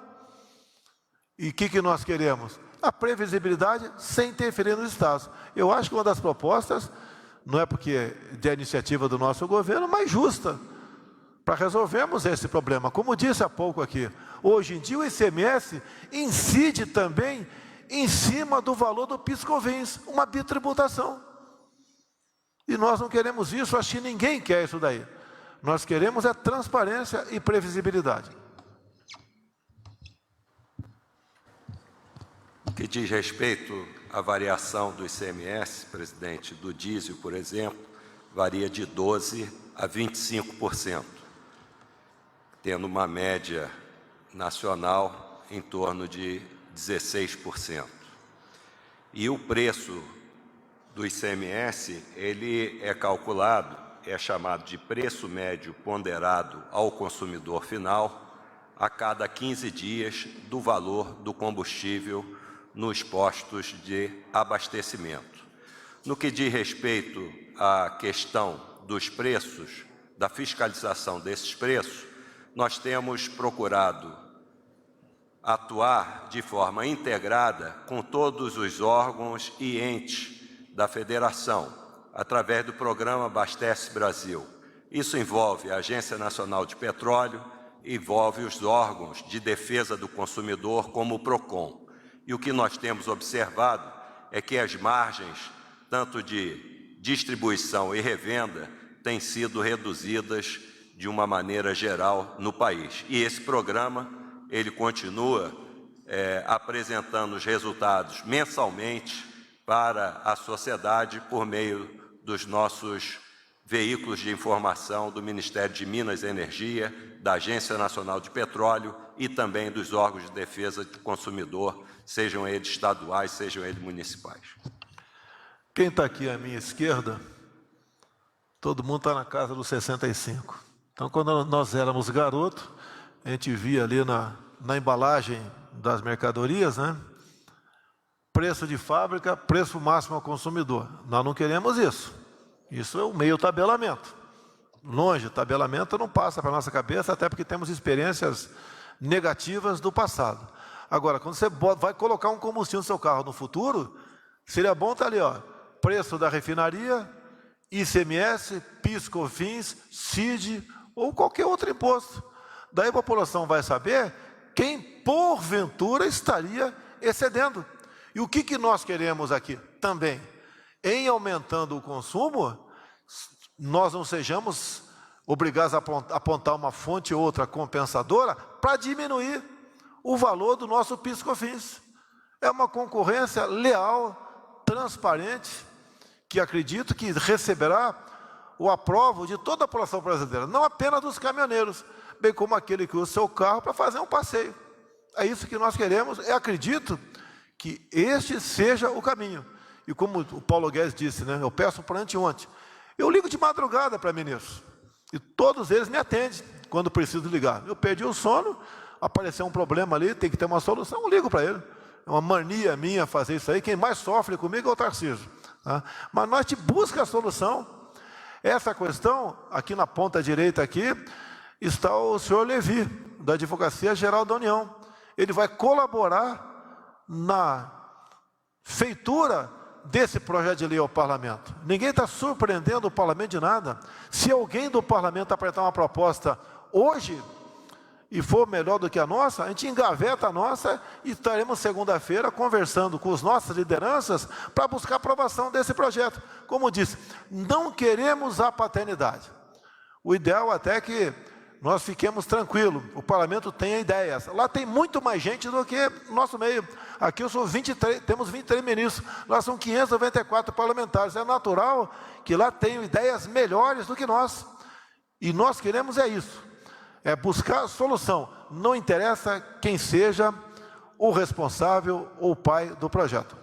[SPEAKER 1] E o que nós queremos? A previsibilidade sem interferir nos estados. Eu acho que uma das propostas, não é porque é de iniciativa do nosso governo, mas justa, para resolvermos esse problema. Como disse há pouco aqui, hoje em dia o ICMS incide também em cima do valor do PIS/COFINS, uma bitributação. E nós não queremos isso, acho que ninguém quer isso daí. Nós queremos é transparência e previsibilidade.
[SPEAKER 3] No que diz respeito à variação do ICMS, presidente, do diesel, por exemplo, varia de 12% a 25%, tendo uma média nacional em torno de 16%. E o preço do ICMS, ele é calculado, é chamado de preço médio ponderado ao consumidor final, a cada 15 dias do valor do combustível nos postos de abastecimento. No que diz respeito à questão dos preços, da fiscalização desses preços, nós temos procurado atuar de forma integrada com todos os órgãos e entes da federação, através do programa Abastece Brasil. Isso envolve a Agência Nacional de Petróleo, envolve os órgãos de defesa do consumidor, como o PROCON. E o que nós temos observado é que as margens, tanto de distribuição e revenda, têm sido reduzidas de uma maneira geral no país. E esse programa, ele continua apresentando os resultados mensalmente para a sociedade por meio dos nossos veículos de informação do Ministério de Minas e Energia, da Agência Nacional de Petróleo e também dos órgãos de defesa do consumidor, sejam eles estaduais, sejam eles municipais.
[SPEAKER 1] Quem está aqui à minha esquerda, todo mundo está na casa dos 65. Então, quando nós éramos garotos, a gente via ali na embalagem das mercadorias, né? Preço de fábrica, preço máximo ao consumidor. Nós não queremos isso. Isso é o meio tabelamento. Longe, tabelamento não passa para a nossa cabeça, até porque temos experiências negativas do passado. Agora, quando você vai colocar um combustível no seu carro no futuro, seria bom estar ali, ó, preço da refinaria, ICMS, PIS/COFINS, CID ou qualquer outro imposto. Daí a população vai saber quem, porventura, estaria excedendo. E o que nós queremos aqui também? Em aumentando o consumo, nós não sejamos obrigados a apontar uma fonte ou outra compensadora para diminuir o valor do nosso PIS/COFINS. É uma concorrência leal, transparente, que acredito que receberá o aprovo de toda a população brasileira, não apenas dos caminhoneiros, bem como aquele que usa o seu carro para fazer um passeio. É isso que nós queremos, e acredito que este seja o caminho. E como o Paulo Guedes disse, né, eu peço para anteontem, eu ligo de madrugada para ministros, e todos eles me atendem quando preciso ligar. Eu perdi o sono, apareceu um problema ali, tem que ter uma solução, eu ligo para ele. É uma mania minha fazer isso aí, quem mais sofre comigo é o Tarcísio. Tá? Mas nós te busca a solução. Essa questão, aqui na ponta direita aqui, está o senhor Levi, da Advocacia Geral da União. Ele vai colaborar na feitura desse projeto de lei ao parlamento. Ninguém está surpreendendo o parlamento de nada. Se alguém do parlamento apresentar uma proposta hoje e for melhor do que a nossa, a gente engaveta a nossa e estaremos segunda-feira conversando com as nossas lideranças para buscar a aprovação desse projeto. Como disse, não queremos a paternidade. O ideal até é que nós fiquemos tranquilos, o parlamento tenha ideias. Lá tem muito mais gente do que no nosso meio. Aqui eu sou 23, temos 23 ministros, lá são 594 parlamentares. É natural que lá tenham ideias melhores do que nós. E nós queremos é isso, é buscar solução. Não interessa quem seja o responsável ou o pai do projeto.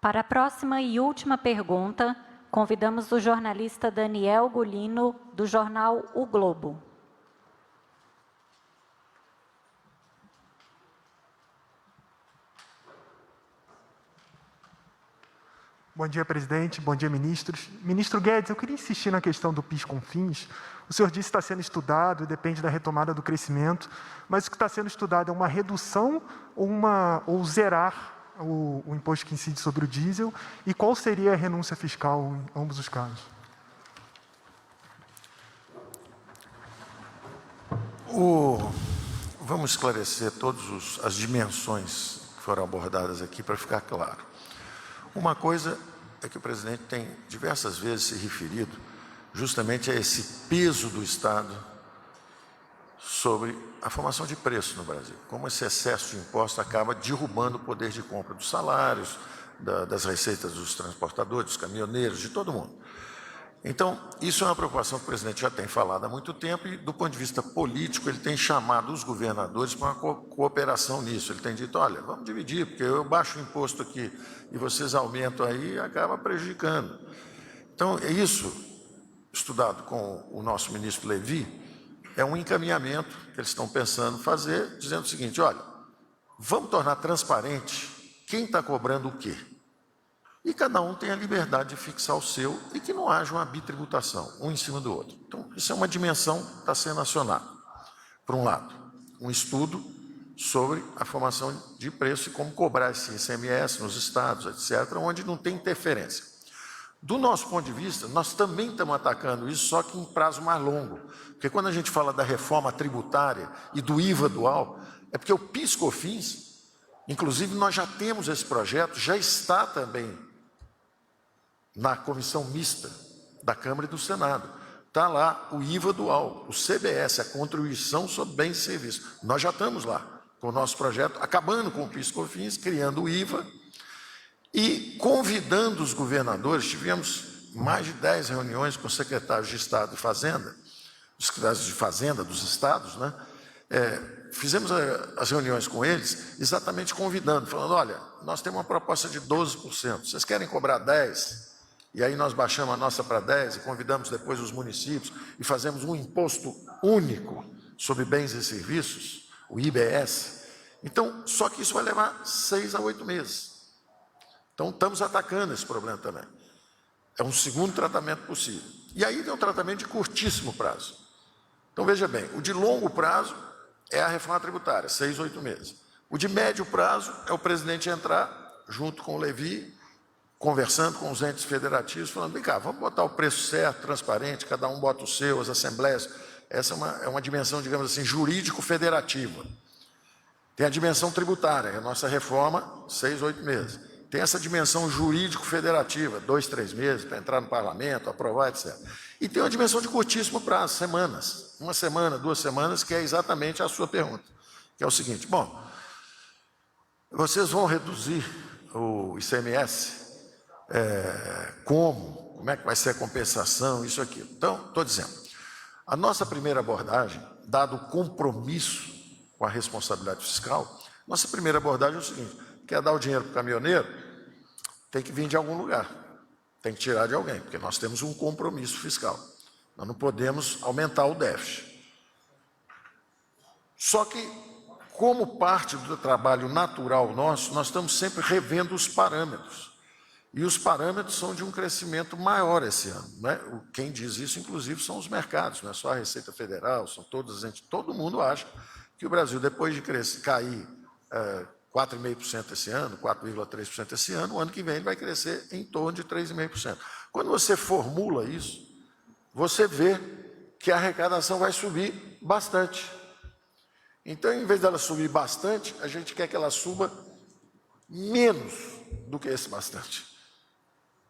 [SPEAKER 8] Para a próxima e última pergunta, convidamos o jornalista Daniel Golino, do jornal O Globo.
[SPEAKER 15] Bom dia, presidente. Bom dia, ministros. Ministro Guedes, eu queria insistir na questão do PIS/COFINS. O senhor disse que está sendo estudado, depende da retomada do crescimento, mas o que está sendo estudado é uma redução ou zerar o imposto que incide sobre o diesel? E qual seria a renúncia fiscal em ambos os casos?
[SPEAKER 7] Vamos esclarecer todas as dimensões que foram abordadas aqui para ficar claro. Uma coisa é que o presidente tem diversas vezes se referido justamente a esse peso do Estado sobre a formação de preço no Brasil. Como esse excesso de imposto acaba derrubando o poder de compra dos salários, das receitas dos transportadores, dos caminhoneiros, de todo mundo. Então, isso é uma preocupação que o presidente já tem falado há muito tempo e, do ponto de vista político, ele tem chamado os governadores para uma cooperação nisso. Ele tem dito, olha, vamos dividir, porque eu baixo o imposto aqui e vocês aumentam aí e acaba prejudicando. Então, é isso, estudado com o nosso ministro Levi, é um encaminhamento que eles estão pensando fazer, dizendo o seguinte, olha, vamos tornar transparente quem está cobrando o quê. E cada um tem a liberdade de fixar o seu e que não haja uma bitributação, um em cima do outro. Então, isso é uma dimensão que está sendo acionada. Por um lado, um estudo sobre a formação de preço e como cobrar esse ICMS nos estados, etc., onde não tem interferência. Do nosso ponto de vista, nós também estamos atacando isso, só que em prazo mais longo. Porque quando a gente fala da reforma tributária e do IVA dual, é porque o PIS/COFINS, inclusive nós já temos esse projeto, já está também na comissão mista da Câmara e do Senado. Está lá o IVA dual, o CBS, a contribuição sobre bens e serviços. Nós já estamos lá com o nosso projeto, acabando com o PIS/COFINS, criando o IVA e convidando os governadores. Tivemos mais de 10 reuniões com secretários de Estado e Fazenda, os secretários de Fazenda dos estados, né? Fizemos as reuniões com eles, exatamente convidando, falando, olha, nós temos uma proposta de 12%, vocês querem cobrar 10%? E aí nós baixamos a nossa para 10% e convidamos depois os municípios e fazemos um imposto único sobre bens e serviços, o IBS. Então, só que isso vai levar 6 a 8 meses. Então, estamos atacando esse problema também. É um segundo tratamento possível. E aí tem um tratamento de curtíssimo prazo. Então, veja bem, o de longo prazo é a reforma tributária, 6 a 8 meses. O de médio prazo é o presidente entrar, junto com o Levi, conversando com os entes federativos, falando, vem cá, vamos botar o preço certo, transparente, cada um bota o seu, as assembleias. Essa é uma dimensão, digamos assim, jurídico-federativa. Tem a dimensão tributária, a nossa reforma, 6 a 8 meses. Tem essa dimensão jurídico-federativa, 2 a 3 meses, para entrar no parlamento, aprovar, etc. E tem uma dimensão de curtíssimo prazo, semanas. 1 semana, 2 semanas, que é exatamente a sua pergunta. Que é o seguinte, bom, vocês vão reduzir o ICMS? Como é que vai ser a compensação, isso aqui. Então, estou dizendo, a nossa primeira abordagem, dado o compromisso com a responsabilidade fiscal, nossa primeira abordagem é o seguinte, quer dar o dinheiro para o caminhoneiro, tem que vir de algum lugar, tem que tirar de alguém, porque nós temos um compromisso fiscal. Nós não podemos aumentar o déficit. Só que, como parte do trabalho natural nosso, nós estamos sempre revendo os parâmetros. E os parâmetros são de um crescimento maior esse ano, né? Quem diz isso, inclusive, são os mercados, não é só a Receita Federal, são todas as todo mundo acha que o Brasil, depois de cair 4,5% esse ano, 4,3% esse ano, o ano que vem ele vai crescer em torno de 3,5%. Quando você formula isso, você vê que a arrecadação vai subir bastante. Então, em vez dela subir bastante, a gente quer que ela suba menos do que esse bastante,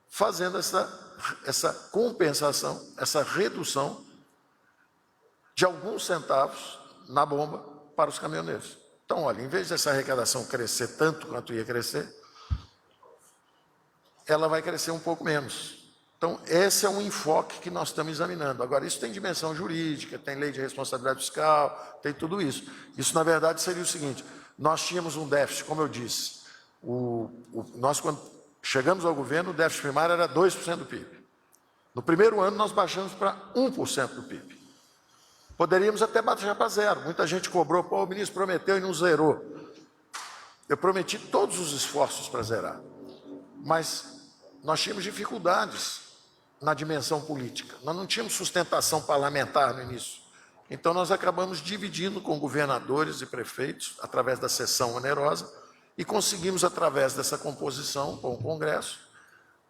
[SPEAKER 7] fazendo essa compensação, essa redução de alguns centavos na bomba para os caminhoneiros. Então, olha, em vez dessa arrecadação crescer tanto quanto ia crescer, ela vai crescer um pouco menos. Então, esse é um enfoque que nós estamos examinando. Agora, isso tem dimensão jurídica, tem lei de responsabilidade fiscal, tem tudo isso. Isso, na verdade, seria o seguinte, nós tínhamos um déficit, como eu disse, nós, quando chegamos ao governo, o déficit primário era 2% do PIB. No primeiro ano, nós baixamos para 1% do PIB. Poderíamos até baixar para 0%. Muita gente cobrou, pô, o ministro prometeu e não zerou. Eu prometi todos os esforços para zerar. Mas nós tínhamos dificuldades na dimensão política. Nós não tínhamos sustentação parlamentar no início. Então, nós acabamos dividindo com governadores e prefeitos, através da sessão onerosa, e conseguimos, através dessa composição com o Congresso,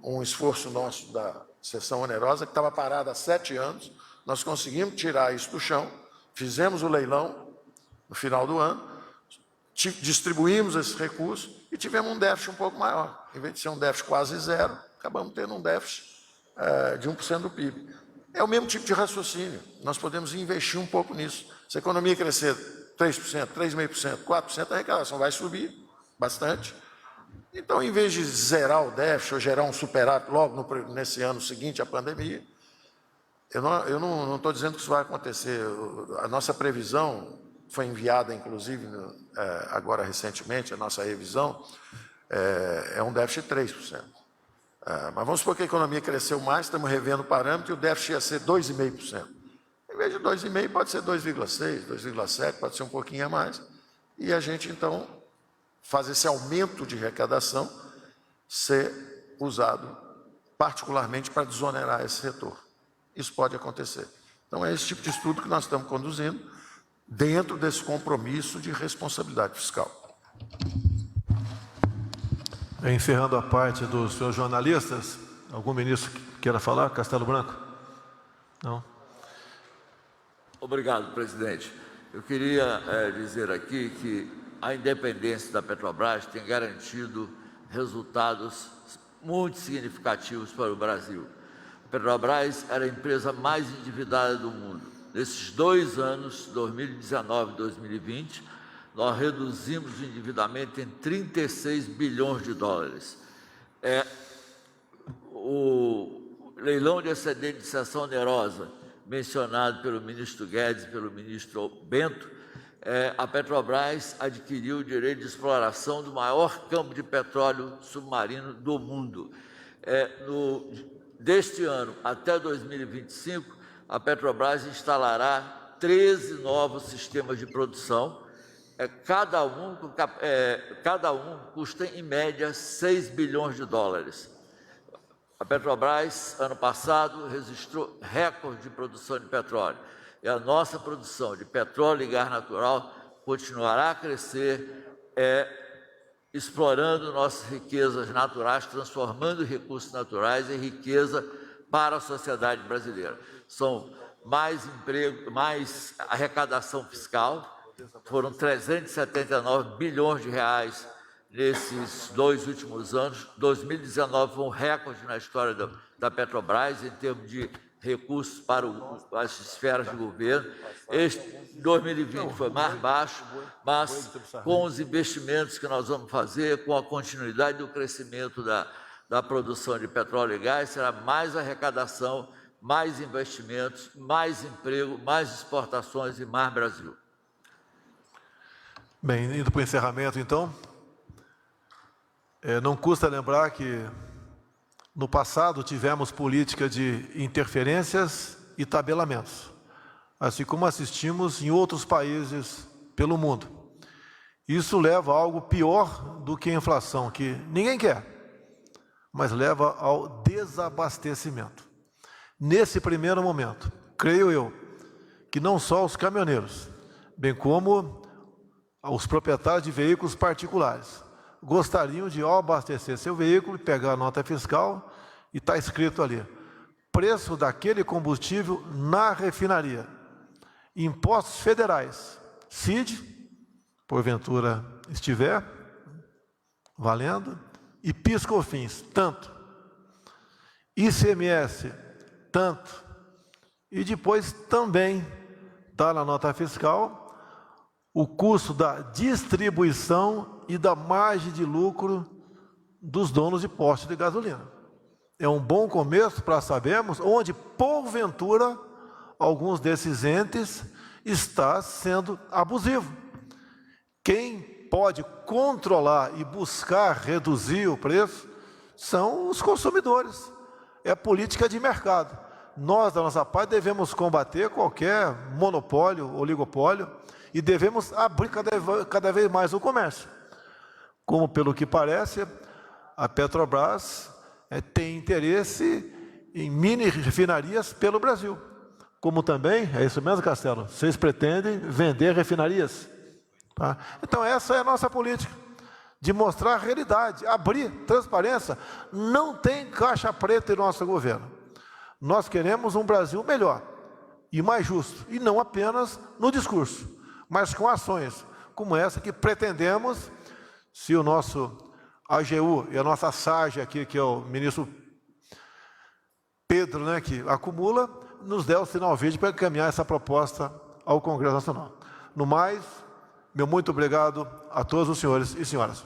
[SPEAKER 7] um esforço nosso da sessão onerosa, que estava parada há 7 anos, nós conseguimos tirar isso do chão, fizemos o leilão no final do ano, distribuímos esses recursos e tivemos um déficit um pouco maior. Em vez de ser um déficit quase zero, acabamos tendo um déficit de 1% do PIB. É o mesmo tipo de raciocínio. Nós podemos investir um pouco nisso. Se a economia crescer 3%, 3,5%, 4%, a arrecadação vai subir bastante. Então, em vez de zerar o déficit ou gerar um superávit logo nesse ano seguinte à pandemia, eu não estou dizendo que isso vai acontecer. A nossa previsão foi enviada, inclusive, agora recentemente, a nossa revisão, é um déficit de 3%. Mas vamos supor que a economia cresceu mais, estamos revendo o parâmetro e o déficit ia ser 2,5%. Em vez de 2,5%, pode ser 2,6%, 2,7%, pode ser um pouquinho a mais. E a gente, então, faz esse aumento de arrecadação ser usado particularmente para desonerar esse retorno. Isso pode acontecer. Então, é esse tipo de estudo que nós estamos conduzindo dentro desse compromisso de responsabilidade fiscal.
[SPEAKER 1] Encerrando a parte dos senhores jornalistas, algum ministro queira falar? Castelo Branco? Não?
[SPEAKER 2] Obrigado, presidente. Eu queria dizer aqui que a independência da Petrobras tem garantido resultados muito significativos para o Brasil. A Petrobras era a empresa mais endividada do mundo. Nesses 2 anos, 2019 e 2020, nós reduzimos o endividamento em 36 bilhões de dólares. O leilão de excedente de cessão onerosa, mencionado pelo ministro Guedes e pelo ministro Bento, a Petrobras adquiriu o direito de exploração do maior campo de petróleo submarino do mundo. Deste ano até 2025, a Petrobras instalará 13 novos sistemas de produção. Cada um custa, em média, 6 bilhões de dólares. A Petrobras, ano passado, registrou recorde de produção de petróleo. E a nossa produção de petróleo e gás natural continuará a crescer, explorando nossas riquezas naturais, transformando recursos naturais em riqueza para a sociedade brasileira. São mais emprego, mais arrecadação fiscal. Foram 379 bilhões de reais nesses 2 últimos anos. 2019 foi um recorde na história da Petrobras em termos de recursos para as esferas de governo. Este 2020 foi mais baixo, mas com os investimentos que nós vamos fazer, com a continuidade do crescimento da produção de petróleo e gás, será mais arrecadação, mais investimentos, mais emprego, mais exportações e mais Brasil.
[SPEAKER 1] Bem, indo para o encerramento, então, não custa lembrar que no passado tivemos política de interferências e tabelamentos, assim como assistimos em outros países pelo mundo. Isso leva a algo pior do que a inflação, que ninguém quer, mas leva ao desabastecimento. Nesse primeiro momento, creio eu, que não só os caminhoneiros, bem como os proprietários de veículos particulares gostariam de, ao abastecer seu veículo, pegar a nota fiscal e está escrito ali, preço daquele combustível na refinaria, impostos federais, CID, porventura estiver valendo, e PIS/COFINS, tanto, ICMS, tanto, e depois também está na nota fiscal o custo da distribuição e da margem de lucro dos donos de postos de gasolina. É um bom começo para sabermos onde, porventura, alguns desses entes está sendo abusivo. Quem pode controlar e buscar reduzir o preço são os consumidores. É política de mercado. Nós, da nossa parte, devemos combater qualquer monopólio, oligopólio, e devemos abrir cada vez mais o comércio. Como, pelo que parece, a Petrobras tem interesse em mini refinarias pelo Brasil. Como também, é isso mesmo, Castelo, vocês pretendem vender refinarias. Tá? Então, essa é a nossa política, de mostrar a realidade, abrir transparência. Não tem caixa preta em nosso governo. Nós queremos um Brasil melhor e mais justo, e não apenas no discurso, mas com ações como essa que pretendemos, se o nosso AGU e a nossa SAGE aqui, que é o ministro Pedro, né, que acumula, nos der o sinal verde para encaminhar essa proposta ao Congresso Nacional. No mais, meu muito obrigado a todos os senhores e senhoras.